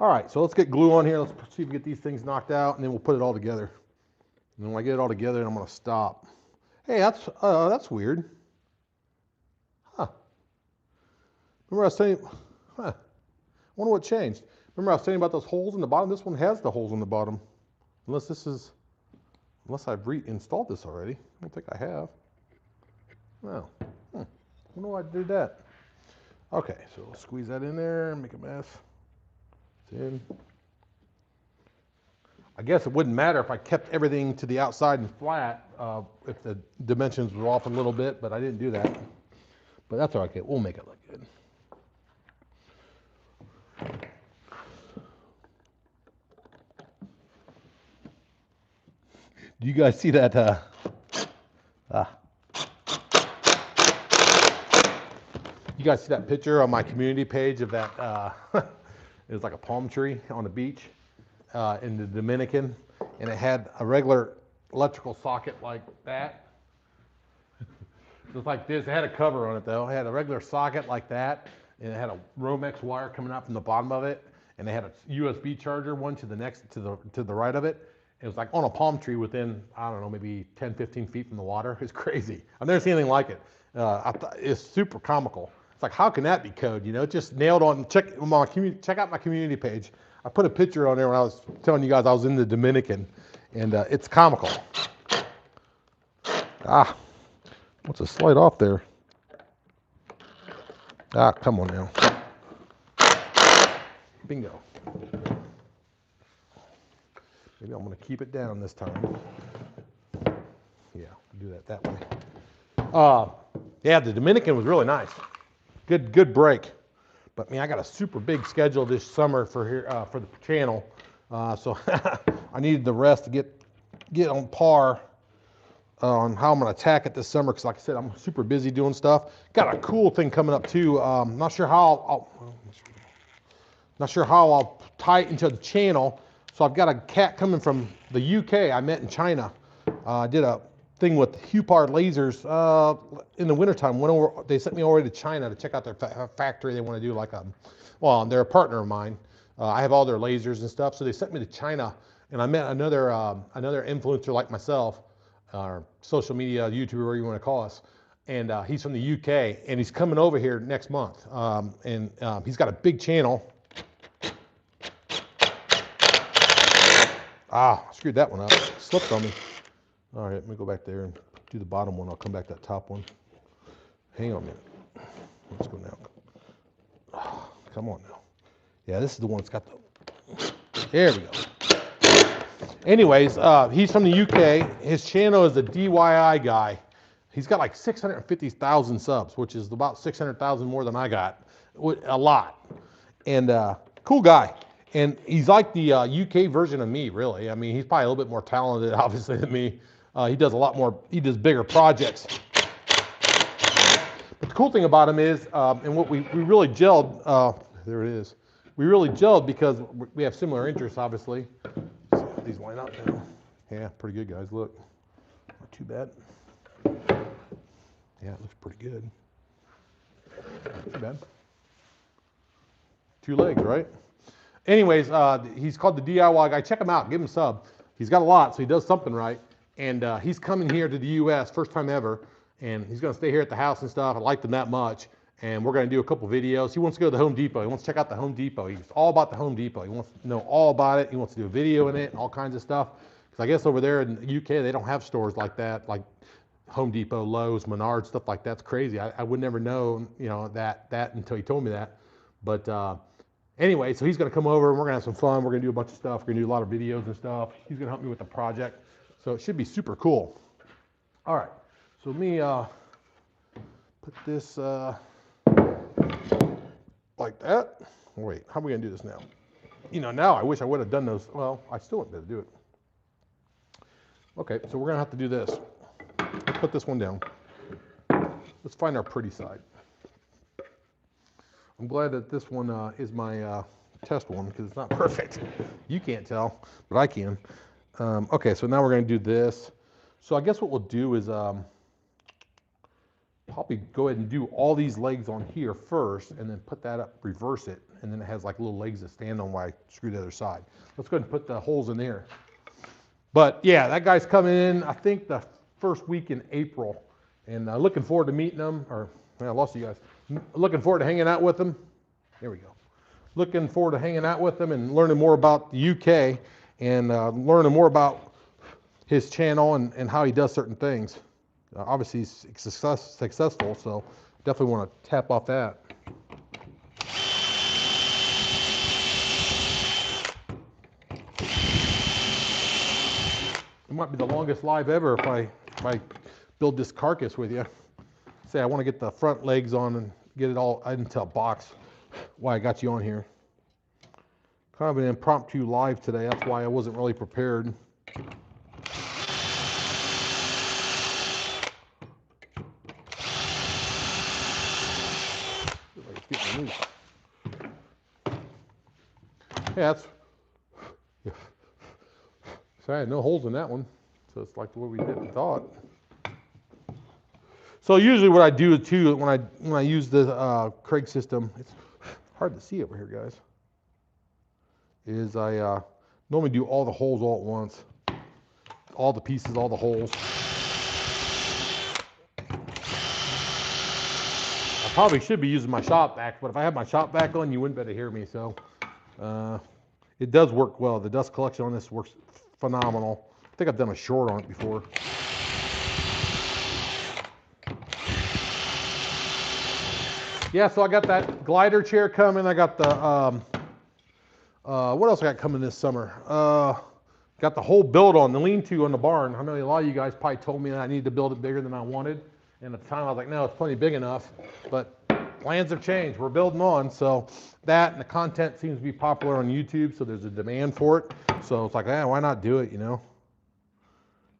All right, so let's get glue on here. Let's see if we get these things knocked out and then we'll put it all together. And then when I get it all together, I'm gonna stop. Hey, that's weird. Huh. Remember I was telling you, I wonder what changed. Remember I was telling you about those holes in the bottom? This one has the holes in the bottom. Unless I've reinstalled this already. I don't think I have. No. I wonder why I did that. Okay, so we'll squeeze that in there and make a mess. It's in. I guess it wouldn't matter if I kept everything to the outside and flat, if the dimensions were off a little bit, but I didn't do that. But that's all right, we'll make it look good. Do you guys see that? You guys see that picture on my community page of that? It was like a palm tree on the beach in the Dominican, and it had a regular electrical socket like that. Just like this. It had a cover on it though. It had a regular socket like that, and it had a Romex wire coming out from the bottom of it, and they had a USB charger one to the right of it. It was like on a palm tree within, I don't know, maybe 10, 15 feet from the water. It's crazy. I've never seen anything like it. It's super comical. It's like, how can that be code? You know, it just nailed on. Check out my community page. I put a picture on there when I was telling you guys I was in the Dominican, and it's comical. What's a slide off there? Come on now. Bingo. Maybe I'm going to keep it down this time. Yeah, do that way. Yeah, the Dominican was really nice. Good break. But man, I got a super big schedule this summer for the channel, so I needed the rest to get on par on how I'm going to attack it this summer. Because like I said, I'm super busy doing stuff. Got a cool thing coming up too. Not sure how I'll tie it into the channel. So I've got a cat coming from the UK I met in China. I did a thing with Hupard lasers in the wintertime. They sent me over to China to check out their factory. They want to do like well, they're a partner of mine. I have all their lasers and stuff. So they sent me to China, and I met another influencer like myself, social media YouTuber, whatever you want to call us. And he's from the UK, and he's coming over here next month. He's got a big channel. Screwed that one up. Slipped on me. All right, let me go back there and do the bottom one. I'll come back to that top one. Hang on a minute. Let's go now. Come on now. Yeah, this is the one that's got the... There we go. Anyways, he's from the UK. His channel is the DIY guy. He's got like 650,000 subs, which is about 600,000 more than I got. A lot. And cool guy. And he's like the UK version of me, really. I mean, he's probably a little bit more talented, obviously, than me. He does a lot more, he does bigger projects. But the cool thing about him is, and what we really gelled, there it is. We really gelled because we have similar interests, obviously. Let's see how these line up now. Yeah, pretty good, guys. Look, not too bad. Yeah, it looks pretty good. Not too bad. 2 legs, right? Anyways, he's called the DIY guy. Check him out. Give him a sub. He's got a lot, so he does something right. And he's coming here to the U.S. first time ever. And he's going to stay here at the house and stuff. I liked him that much. And we're going to do a couple videos. He wants to go to the Home Depot. He wants to check out the Home Depot. He's all about the Home Depot. He wants to know all about it. He wants to do a video in it and all kinds of stuff. Because I guess over there in the UK, they don't have stores like that, like Home Depot, Lowe's, Menards, stuff like that's crazy. I would never know, that until he told me that. But anyway, so he's going to come over and we're going to have some fun. We're going to do a bunch of stuff. We're going to do a lot of videos and stuff. He's going to help me with the project. So it should be super cool. All right. So let me put this like that. Wait, how are we going to do this now? Now I wish I would have done those. Well, I still wouldn't be able to do it. Okay, so we're going to have to do this. Let's put this one down. Let's find our pretty side. I'm glad that this one is my test one because it's not perfect. You can't tell, but I can. Okay, so now we're going to do this. So I guess what we'll do is probably go ahead and do all these legs on here first and then put that up, reverse it, and then it has like little legs that stand on while I screw the other side. Let's go ahead and put the holes in there. But yeah, that guy's coming in, I think the first week in April, and looking forward to meeting him, I lost you guys. looking forward to hanging out with him. There we go. Looking forward to hanging out with him and learning more about the UK and learning more about his channel and how he does certain things. Obviously, he's successful, so definitely want to tap off that. It might be the longest live ever if I build this carcass with you. Say I want to get the front legs on and get it all into a box. Why I got you on here. Kind of an impromptu live today. That's why I wasn't really prepared. Yeah, that's. So I had no holes in that one, so it's like the way we thought. So usually what I do too when I use the Craig system, it's hard to see over here, guys. Is I normally do all the holes all at once, all the pieces, all the holes. I probably should be using my shop vac, but if I have my shop vac on, you wouldn't be able to hear me. So it does work well. The dust collection on this works phenomenal. I think I've done a short on it before. Yeah, so I got that glider chair coming. I got the, what else I got coming this summer? Got the whole build on, the lean-to on the barn. I know a lot of you guys probably told me that I needed to build it bigger than I wanted. And at the time I was like, no, it's plenty big enough. But plans have changed. We're building on. So that and the content seems to be popular on YouTube. So there's a demand for it. So it's like, why not do it, you know?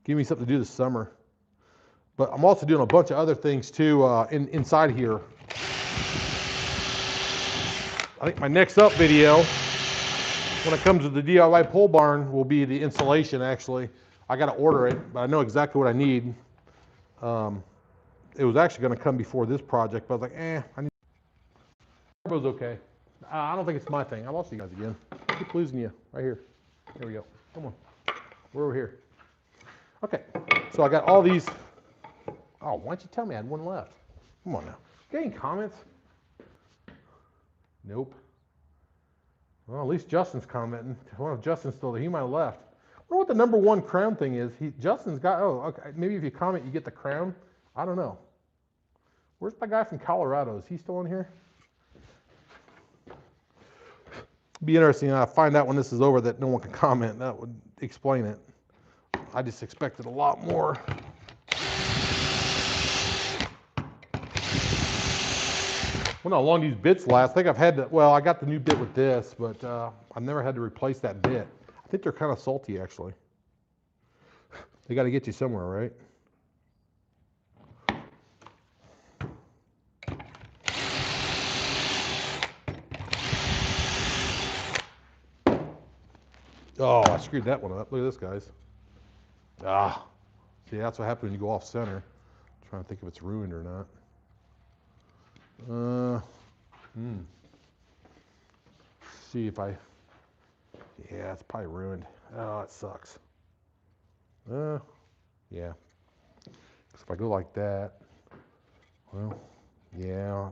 Give me something to do this summer. But I'm also doing a bunch of other things too inside here. I think my next up video, when it comes to the DIY pole barn, will be the installation actually. I got to order it, but I know exactly what I need. It was actually going to come before this project, but I was like, I need. It was okay. I don't think it's my thing. I lost you guys again. I keep losing you. Right here. There we go. Come on. We're over here. Okay. So I got all these. Oh, why don't you tell me I had one left? Come on now. Got any comments? Nope. Well, at least Justin's commenting. Well, if Justin's still there, he might have left. I wonder what the number one crown thing is. Justin's got, oh, okay. Maybe if you comment, you get the crown. I don't know. Where's my guy from Colorado? Is he still in here? Be interesting to find out when this is over that no one can comment. That would explain it. I just expected a lot more. I wonder how long these bits last. I think I've had to, well, I got the new bit with this, but I've never had to replace that bit. I think they're kind of salty, actually. They got to get you somewhere, right? Oh, I screwed that one up. Look at this, guys. Ah, see, that's what happens when you go off center. I'm trying to think if it's ruined or not. See if I, yeah, it's probably ruined. Oh, it sucks. Yeah. Because if I go like that, well, yeah.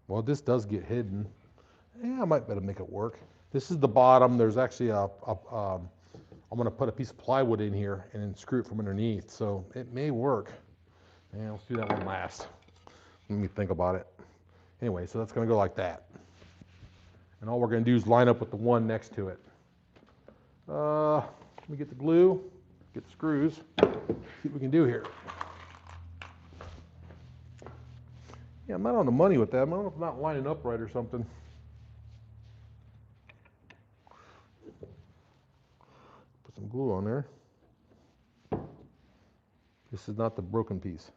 Well, this does get hidden. Yeah, I might better make it work. This is the bottom. There's actually I'm going to put a piece of plywood in here and then screw it from underneath. So it may work. Yeah, let's do that one last. Let me think about it. Anyway, so that's going to go like that. And all we're going to do is line up with the one next to it. Let me get the glue, get the screws, see what we can do here. Yeah, I'm not on the money with that. I don't know if I'm not lining up right or something. Put some glue on there. This is not the broken piece.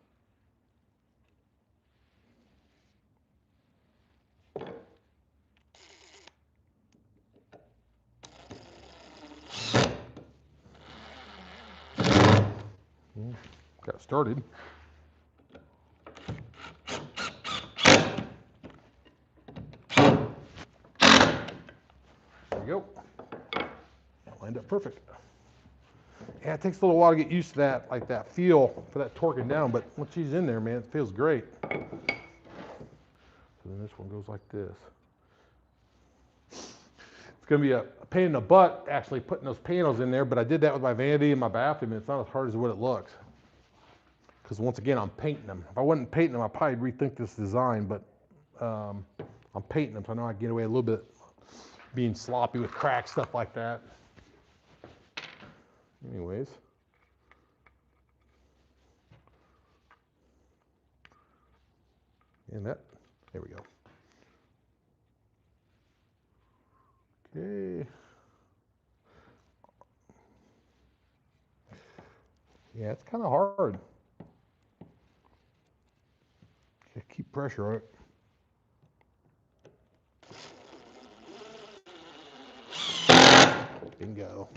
Got it started. There we go. Lined up perfect. Yeah, it takes a little while to get used to that, like that feel for that torquing down, but once she's in there, man, it feels great. And this one goes like this. It's going to be a pain in the butt actually putting those panels in there, but I did that with my vanity and my bathroom, and it's not as hard as what it looks. Because once again, I'm painting them. If I wasn't painting them, I'd probably rethink this design, but I'm painting them, so I know I can get away a little bit being sloppy with cracks, stuff like that. Anyways. And that, there we go. Okay. Yeah, it's kind of hard. Keep pressure on it. Bingo.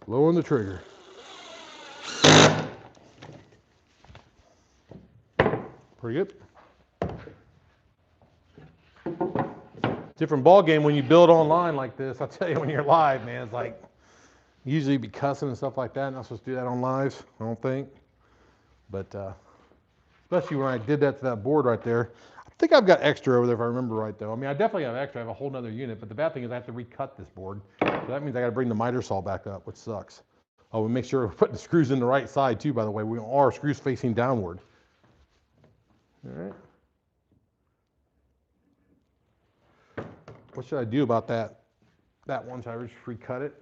Low on the trigger. Pretty good. Different ball game when you build online like this. I'll tell you, when you're live, man, it's like usually be cussing and stuff like that. Not supposed to do that on lives, I don't think. But especially when I did that to that board right there. I think I've got extra over there if I remember right though. I mean, I definitely have extra. I have a whole nother unit, but the bad thing is I have to recut this board. So that means I got to bring the miter saw back up, which sucks. Oh, we make sure we're putting the screws in the right side too, by the way. We want all our screws facing downward. All right. What should I do about that one? Should I just recut it?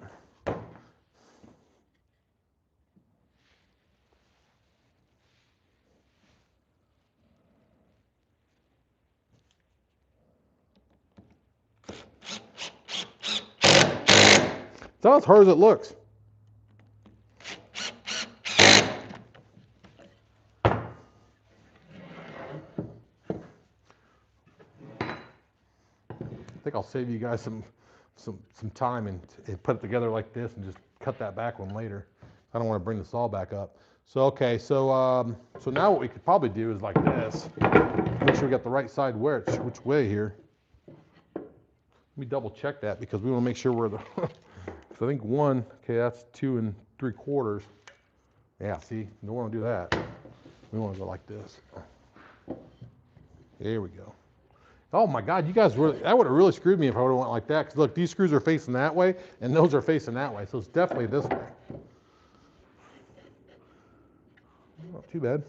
It's not as hard as it looks. I think I'll save you guys some time and put it together like this and just cut that back one later. I don't want to bring the saw back up. So okay, so now what we could probably do is like this. Make sure we got the right side which way here. Let me double check that because we want to make sure we're the. So I think one. Okay, that's 2 3/4. Yeah, see, we don't want to do that. We want to go like this. There we go. Oh my God, you guys really, that would have really screwed me if I would have went like that. Because look, these screws are facing that way, and those are facing that way. So it's definitely this way. Not too bad.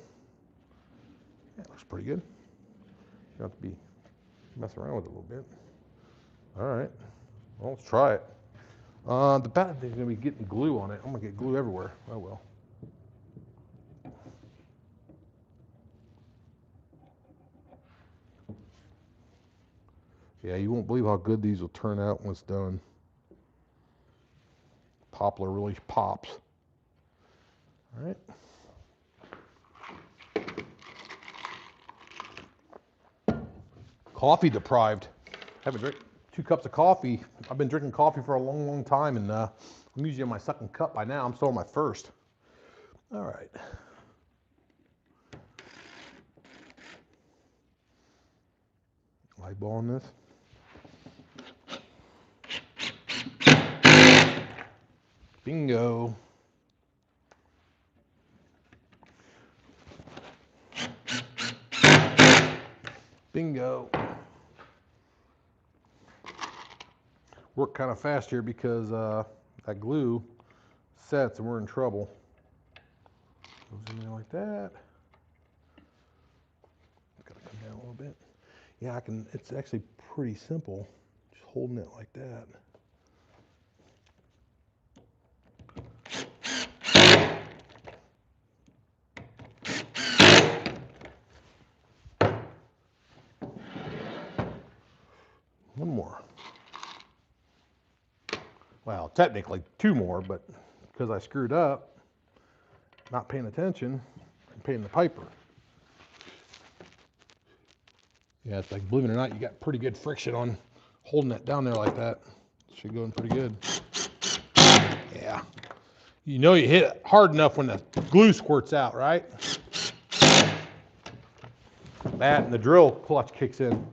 Yeah, looks pretty good. You have to be messing around with it a little bit. All right, well, let's try it. The bad thing is going to be getting glue on it. I'm going to get glue everywhere. Oh well. Yeah, you won't believe how good these will turn out when it's done. Poplar really pops. All right. Coffee deprived. Haven't drank 2 cups of coffee. I've been drinking coffee for a long, long time, and I'm usually on my 2nd cup by now. I'm still on my 1st. All right. Eyeballing this. Bingo. Bingo. Work kind of fast here because that glue sets and we're in trouble. Goes in there like that. It's got to come down a little bit. Yeah, I can. It's actually pretty simple. Just holding it like that. One more. Well, technically 2 more, but because I screwed up, not paying attention, I'm paying the piper. Yeah, it's like, believe it or not, you got pretty good friction on holding that down there like that. Should go in pretty good. Yeah. You know you hit it hard enough when the glue squirts out, right? That and the drill clutch kicks in.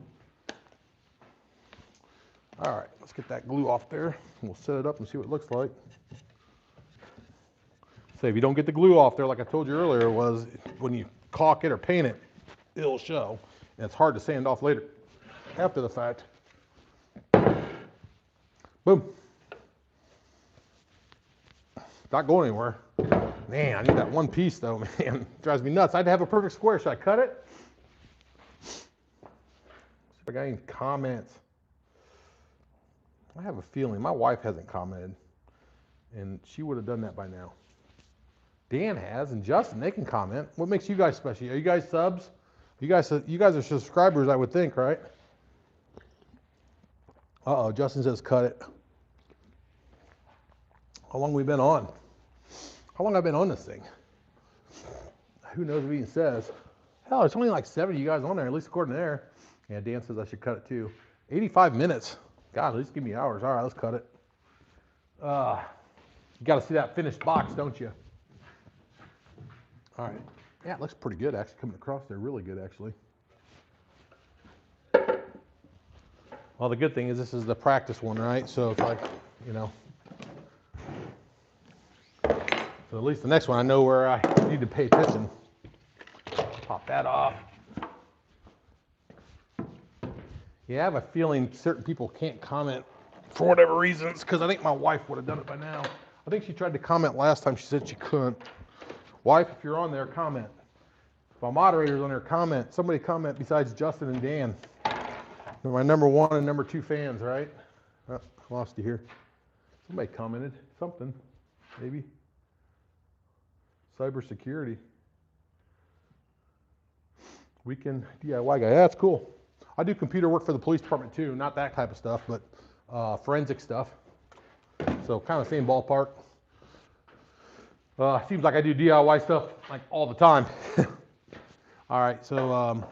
All right, let's get that glue off there. We'll set it up and see what it looks like. So if you don't get the glue off there, like I told you earlier, was when you caulk it or paint it, it'll show. And it's hard to sand off later, after the fact. Boom. Not going anywhere. Man, I need that one piece though, man. It drives me nuts. I'd have a perfect square. Should I cut it? See if I got any comments. I have a feeling my wife hasn't commented, and she would have done that by now. Dan has, and Justin, they can comment. What makes you guys special? Are you guys subs? You guys are subscribers, I would think, right? Uh-oh, Justin says cut it. How long have we been on? How long have I been on this thing? Who knows what he says? Hell, it's only like 70 you guys on there, at least according to there. Yeah, Dan says I should cut it too. 85 minutes. God, at least give me hours. All right, let's cut it. You got to see that finished box, don't you? All right. Yeah, it looks pretty good, actually, coming across there. Really good, actually. Well, the good thing is this is the practice one, right? So it's like, you know. So at least the next one, I know where I need to pay attention. Pop that off. Yeah, I have a feeling certain people can't comment for whatever reasons, because I think my wife would have done it by now. I think she tried to comment last time. She said she couldn't. Wife, if you're on there, comment. If my moderator's on there, comment. Somebody comment besides Justin and Dan. They're my number 1 and number 2 fans, right? Oh, I lost you here. Somebody commented something, maybe. Cybersecurity. Weekend DIY guy. Yeah, that's cool. I do computer work for the police department too. Not that type of stuff, but forensic stuff. So kind of same ballpark. Seems like I do DIY stuff like all the time. All right, so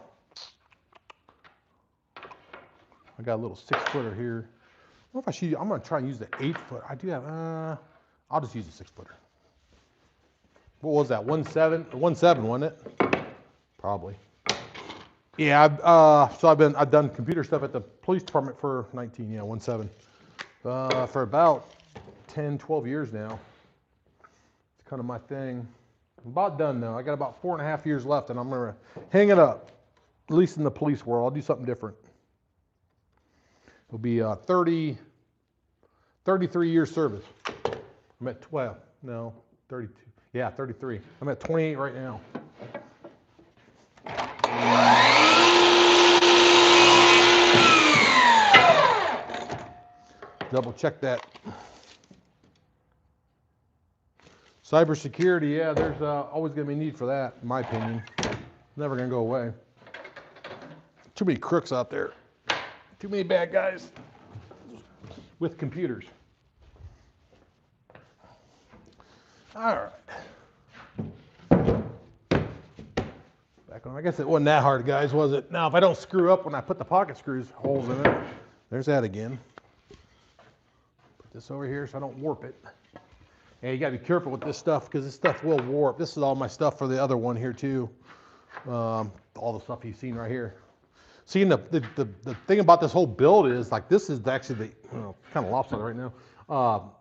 I got a little 6-footer here. I don't know if I should. I'm going to try and use the 8-foot. I do have. I'll just use a 6-footer. What was that? 1.7? 1.7, wasn't it? Probably. Yeah. So I've done computer stuff at the police department for 19. Yeah, 1.7. For about 10, 12 years now. It's kind of my thing. I'm about done though. I got about 4.5 years left, and I'm gonna hang it up. At least in the police world, I'll do something different. It'll be 33 years service. I'm at 12. No, 32. Yeah, 33. I'm at 28 right now. Double check that. Cybersecurity, yeah, there's always going to be a need for that, in my opinion. Never going to go away. Too many crooks out there. Too many bad guys with computers. All right. Back on. I guess it wasn't that hard, guys, was it? Now, if I don't screw up when I put the pocket screws holes in it, there's that again. Put this over here so I don't warp it. And you got to be careful with this stuff because this stuff will warp. This is all my stuff for the other one here too. All the stuff you've seen right here. See, the thing about this whole build is like this is actually the kind of lopsided right now.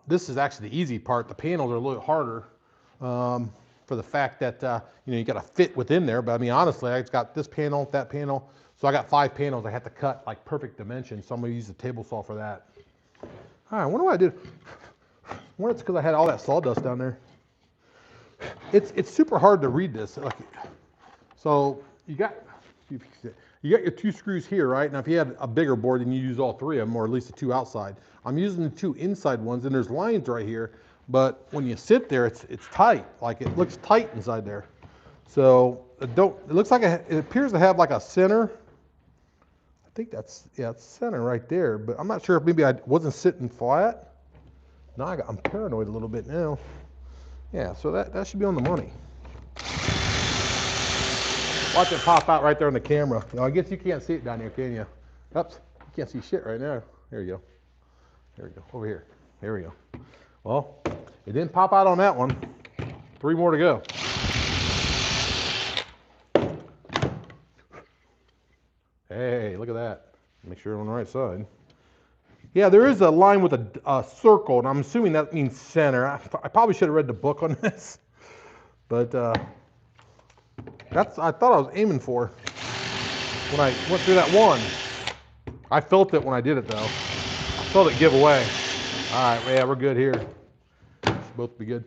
This is actually the easy part. The panels are a little harder for the fact that you got to fit within there. But I mean, honestly, I've got this panel, that panel, so I got 5 panels. I have to cut like perfect dimensions. So I'm gonna use the table saw for that. All right, what do I do? I wonder if it's because I had all that sawdust down there. It's super hard to read this. So you got your 2 screws here, right? Now if you had a bigger board, then you use all 3 of them, or at least the 2 outside. I'm using the 2 inside ones, and there's lines right here. But when you sit there, it's tight. Like it looks tight inside there. So it looks like it appears to have like a center. I think it's center right there. But I'm not sure if maybe I wasn't sitting flat. Now I'm paranoid a little bit now. Yeah, so that should be on the money. Watch it pop out right there on the camera. I guess you can't see it down here, can you? Oops, you can't see shit right now. There you go. There we go. Over here. There we go. Well, it didn't pop out on that one. 3 more to go. Hey, look at that. Make sure you're on the right side. Yeah, there is a line with a circle, and I'm assuming that means center. I probably should have read the book on this, but I thought I was aiming for. when I went through that one. I felt it when I did it though. I felt it give away. All right, yeah, we're good here. Should both be good.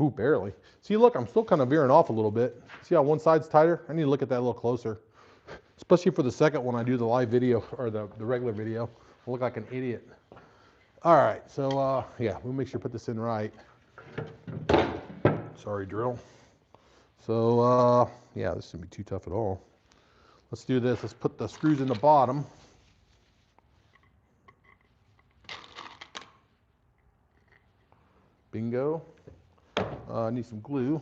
Ooh, barely. See, look, I'm still kind of veering off a little bit. See how one side's tighter? I need to look at that a little closer. Especially for the second one I do the live video, or the regular video. I look like an idiot. All right, so yeah, we'll make sure to put this in right. Sorry, drill. So yeah, this shouldn't be too tough at all. Let's do this. Let's put the screws in the bottom. Bingo. I need some glue.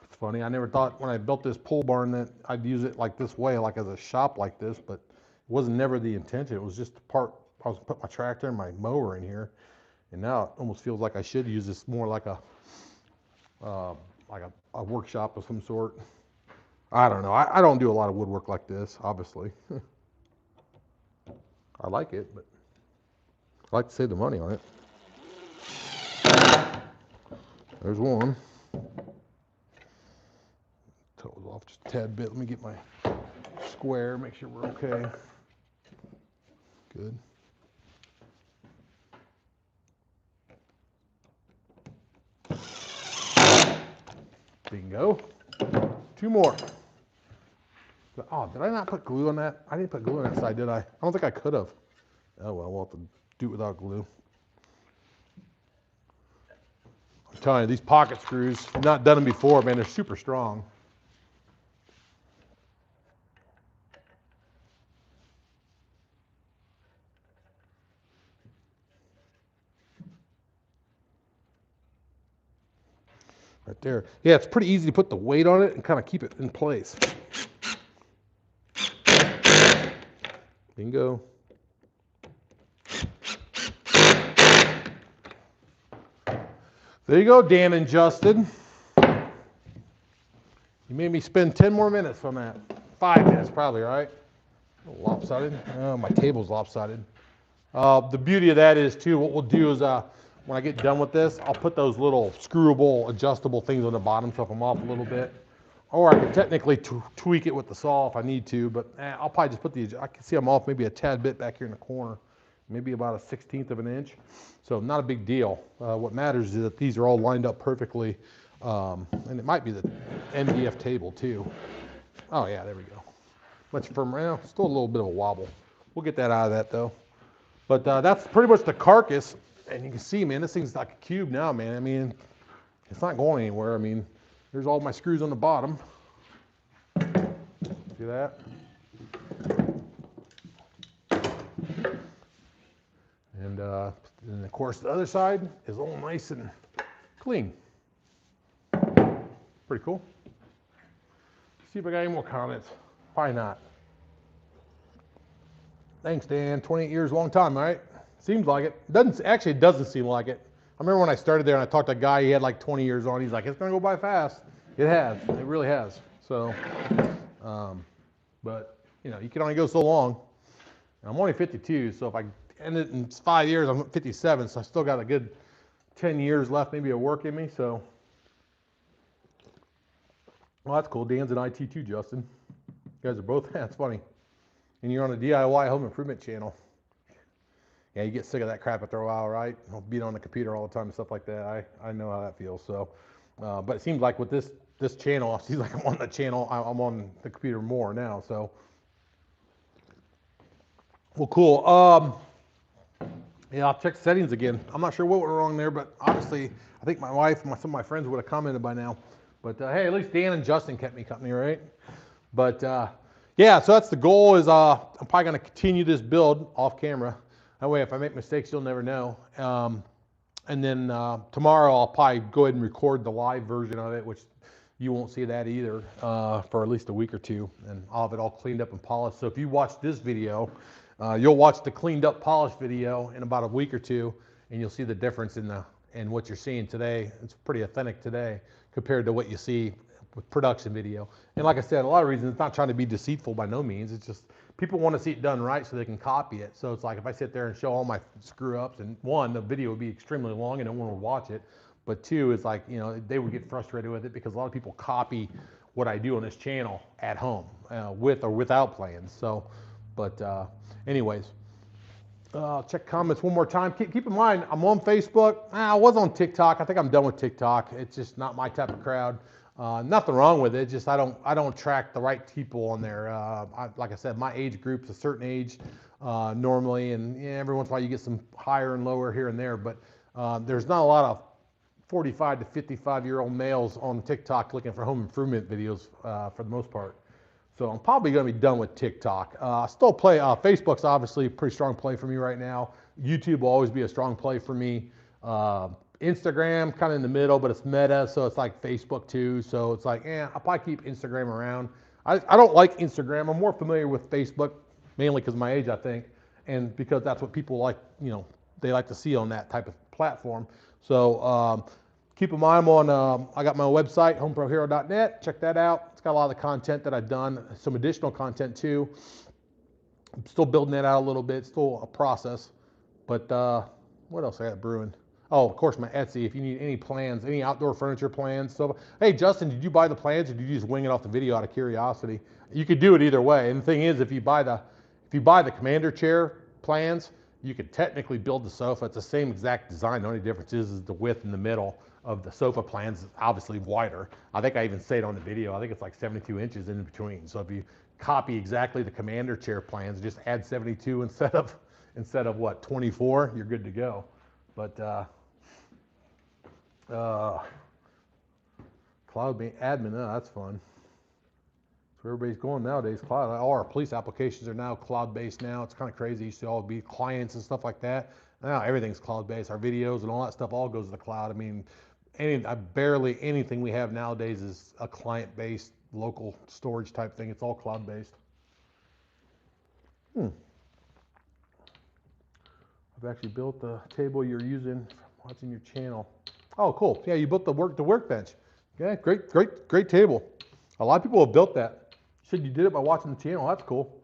It's funny, I never thought when I built this pole barn that I'd use it like this way, like as a shop like this, but it wasn't never the intention. It was just the part, I was putting my tractor and my mower in here, and now it almost feels like I should use this more like a workshop of some sort. I don't know. I don't do a lot of woodwork like this, obviously. I like it, but I like to save the money on it. There's one. Toes off just a tad bit. Let me get my square, make sure we're okay. Good. Bingo. Two more. Oh, did I not put glue on that? I didn't put glue on that side, did I? I don't think I could have. Oh well, we'll have to do it without glue. I'm telling you, these pocket screws, I've not done them before, man, they're super strong. Right there. Yeah, it's pretty easy to put the weight on it and kind of keep it in place. Bingo. There you go, Dan and Justin. You made me spend 10 more minutes on that. 5 minutes probably, right? A little lopsided. Oh, my table's lopsided. The beauty of that is too, what we'll do is when I get done with this, I'll put those little screwable, adjustable things on the bottom so if I'm off a little bit. Or I can technically tweak it with the saw if I need to, but I'll probably just put I can see I'm off maybe a tad bit back here in the corner, maybe about a 1/16 of an inch. So not a big deal. What matters is that these are all lined up perfectly. And it might be the MDF table too. Oh yeah, there we go. Much firmer now, still a little bit of a wobble. We'll get that out of that though. But that's pretty much the carcass. And you can see, man, this thing's like a cube now, man. I mean, it's not going anywhere. I mean, there's all my screws on the bottom. See that? And of course, the other side is all nice and clean. Pretty cool. See if I got any more comments. Probably not. Thanks, Dan. 28 years, long time, right? Seems like it. It doesn't seem like it. I remember when I started there and I talked to a guy, he had like 20 years on. He's like, it's going to go by fast. It has. It really has. So, but, you know, you can only go so long. I'm only 52, so if I end it in 5 years, I'm 57, so I still got a good 10 years left maybe of work in me, so. Well, that's cool. Dan's in IT too, Justin. You guys are both, that's funny. And you're on a DIY home improvement channel. Yeah, you get sick of that crap after a while, right? I'll beat on the computer all the time and stuff like that. I know how that feels. So, but it seems like with this channel, it seems like I'm on the channel. I'm on the computer more now. So, well, cool. Yeah, I'll check the settings again. I'm not sure what went wrong there, but obviously, I think my wife and some of my friends would have commented by now. But hey, at least Dan and Justin kept me company, right? But yeah, so that's the goal. Is I'm probably going to continue this build off camera. That way, if I make mistakes, you'll never know. And then tomorrow, I'll probably go ahead and record the live version of it, which you won't see that either for at least a week or two. And I'll have it all cleaned up and polished. So if you watch this video, you'll watch the cleaned up, polished video in about a week or two, and you'll see the difference in what you're seeing today. It's pretty authentic today compared to what you see with production video. And like I said, a lot of reasons, it's not trying to be deceitful by no means. It's just people want to see it done right so they can copy it. So it's like if I sit there and show all my screw ups, and one, the video would be extremely long and no one would watch it. but two is like, you know, they would get frustrated with it because a lot of people copy what I do on this channel at home, with or without plans. So, but anyways, check comments one more time. Keep in mind, I'm on Facebook. I was on TikTok. I think I'm done with TikTok. It's just not my type of crowd. Nothing wrong with it. Just I don't track the right people on there. Like I said, my age group's a certain age normally, and yeah, every once in a while you get some higher and lower here and there. But there's not a lot of 45 to 55-year-old males on TikTok looking for home improvement videos for the most part. So I'm probably going to be done with TikTok. I still play, Facebook's obviously a pretty strong play for me right now. YouTube will always be a strong play for me. Instagram, kind of in the middle, but it's meta, so it's like Facebook too. So it's like, I'll probably keep Instagram around. I don't like Instagram. I'm more familiar with Facebook, mainly because of my age, I think, and because that's what people like, you know, they like to see on that type of platform. So keep in mind, I'm on, I got my website, homeprohero.net. Check that out. It's got a lot of the content that I've done, some additional content too. I'm still building that out a little bit, still a process. But what else I got brewing? Oh, of course, my Etsy. If you need any plans, any outdoor furniture plans. So, hey, Justin, did you buy the plans or did you just wing it off the video out of curiosity? You could do it either way. And the thing is, if you buy the commander chair plans, you could technically build the sofa. It's the same exact design. The only difference is the width in the middle of the sofa plans is obviously wider. I think I even say it on the video. I think it's like 72 inches in between. So if you copy exactly the commander chair plans, just add 72 instead of what, 24, you're good to go. But cloud admin, that's fun. So everybody's going nowadays. Cloud. All our police applications are now cloud-based now. It's kind of crazy. It used to all be clients and stuff like that. Now everything's cloud-based. Our videos and all that stuff all goes to the cloud. I mean, barely anything we have nowadays is a client-based, local storage type thing. It's all cloud-based. I've actually built the table you're using watching your channel. Oh, cool. Yeah, you built the workbench. Yeah, great table. A lot of people have built that. You said you did it by watching the channel. That's cool.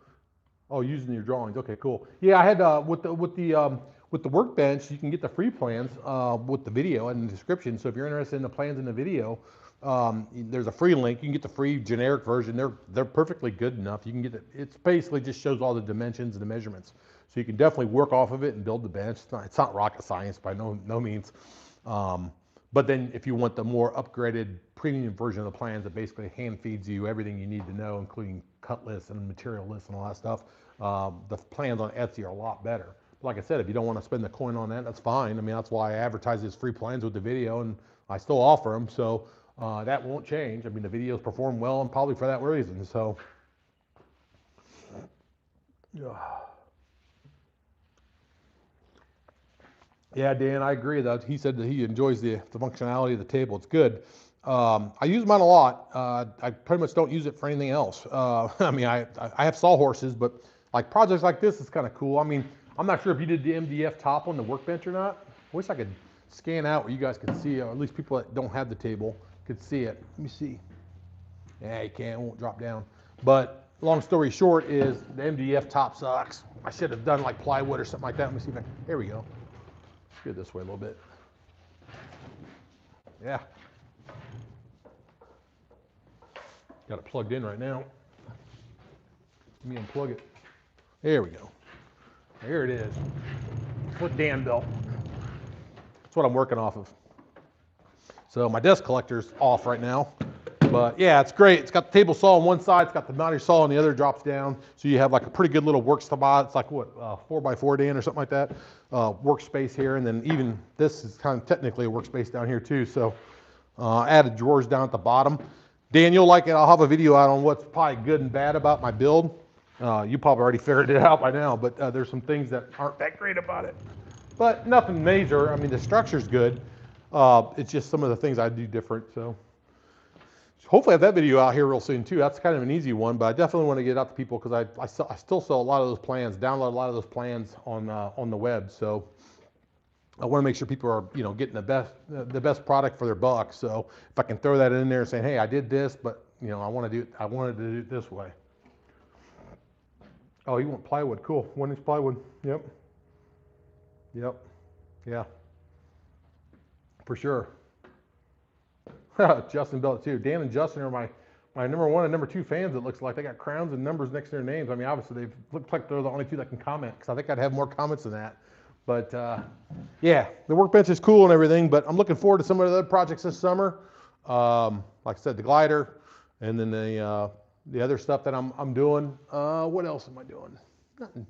Oh, using your drawings. Okay, cool. Yeah, I had with the workbench, you can get the free plans with the video and the description. So if you're interested in the plans in the video, there's a free link. You can get the free generic version. They're perfectly good enough. You can get it. It's basically just shows all the dimensions and the measurements. So you can definitely work off of it and build the bench. It's not rocket science by no means. But then if you want the more upgraded premium version of the plans that basically hand feeds you everything you need to know, including cut lists and material lists and all that stuff, the plans on Etsy are a lot better. Like I said, if you don't want to spend the coin on that, that's fine. I mean, that's why I advertise these free plans with the video, and I still offer them. So that won't change. I mean, the videos perform well, and probably for that reason. So, yeah, Dan, I agree. That he said that he enjoys the functionality of the table. It's good. I use mine a lot. I pretty much don't use it for anything else. I mean, I have sawhorses, but like projects like this is kind of cool. I mean, I'm not sure if you did the MDF top on the workbench or not. I wish I could scan out where you guys could see, or at least people that don't have the table could see it. Let me see. Yeah, you can't. It won't drop down. But long story short is the MDF top sucks. I should have done like plywood or something like that. Let me see if here we go. Let's get this way a little bit. Yeah. Got it plugged in right now. Let me unplug it. There we go. There it is. That's what Dan built. That's what I'm working off of. So my desk collector's off right now. But yeah, it's great. It's got the table saw on one side. It's got the mounting saw on the other, drops down. So you have like a pretty good little work spot. It's like what, 4x4, Dan, or something like that. Workspace here. And then even this is kind of technically a workspace down here too. So added drawers down at the bottom. Dan, you'll like it. I'll have a video out on what's probably good and bad about my build. You probably already figured it out by now, but there's some things that aren't that great about it. But nothing major. I mean, the structure's good. It's just some of the things I do different. So hopefully I have that video out here real soon too. That's kind of an easy one, but I definitely want to get it out to people because I still sell a lot of those plans, download a lot of those plans on the web. So I want to make sure people are, getting the best product for their buck. So if I can throw that in there and say, hey, I did this, but I wanted to do it this way. Oh, you want plywood? Cool. 1-inch plywood. Yep. Yeah. For sure. Justin built it too. Dan and Justin are my number 1 and number 2 fans. It looks like they got crowns and numbers next to their names. I mean, obviously they look like they're the only 2 that can comment, because I think I'd have more comments than that. But yeah, the workbench is cool and everything, but I'm looking forward to some of the other projects this summer. Like I said, the glider, and then the other stuff that I'm doing. What else am I doing? Nothing.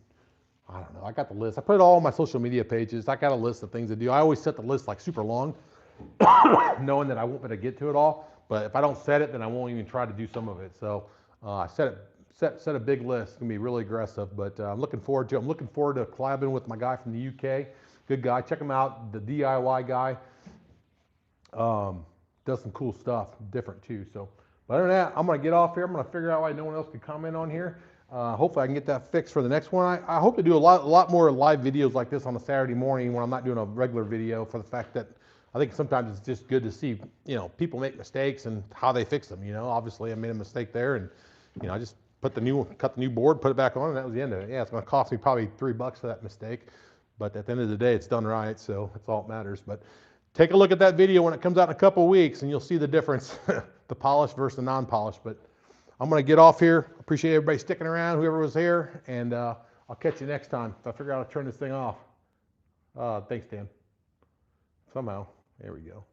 I don't know. I got the list. I put it all on my social media pages. I got a list of things to do. I always set the list like super long, knowing that I won't be able to get to it all. But if I don't set it, then I won't even try to do some of it. So I set a big list. It's gonna be really aggressive, but I'm looking forward to it. I'm looking forward to collabing with my guy from the UK. Good guy. Check him out. The DIY guy does some cool stuff, different too. So, but other than that, I'm gonna get off here. I'm gonna figure out why no one else can comment on here. Hopefully I can get that fixed for the next one. I hope to do a lot more live videos like this on a Saturday morning when I'm not doing a regular video, for the fact that I think sometimes it's just good to see, people make mistakes and how they fix them. Obviously I made a mistake there, and I just cut the new board, put it back on, and that was the end of it. Yeah, it's going to cost me probably $3 for that mistake, but at the end of the day, it's done right, so that's all that matters. But take a look at that video when it comes out in a couple of weeks, and you'll see the difference, the polished versus the non-polished. But I'm going to get off here. Appreciate everybody sticking around, whoever was here, and I'll catch you next time if I figure out how to turn this thing off. Thanks, Dan. Somehow. There we go.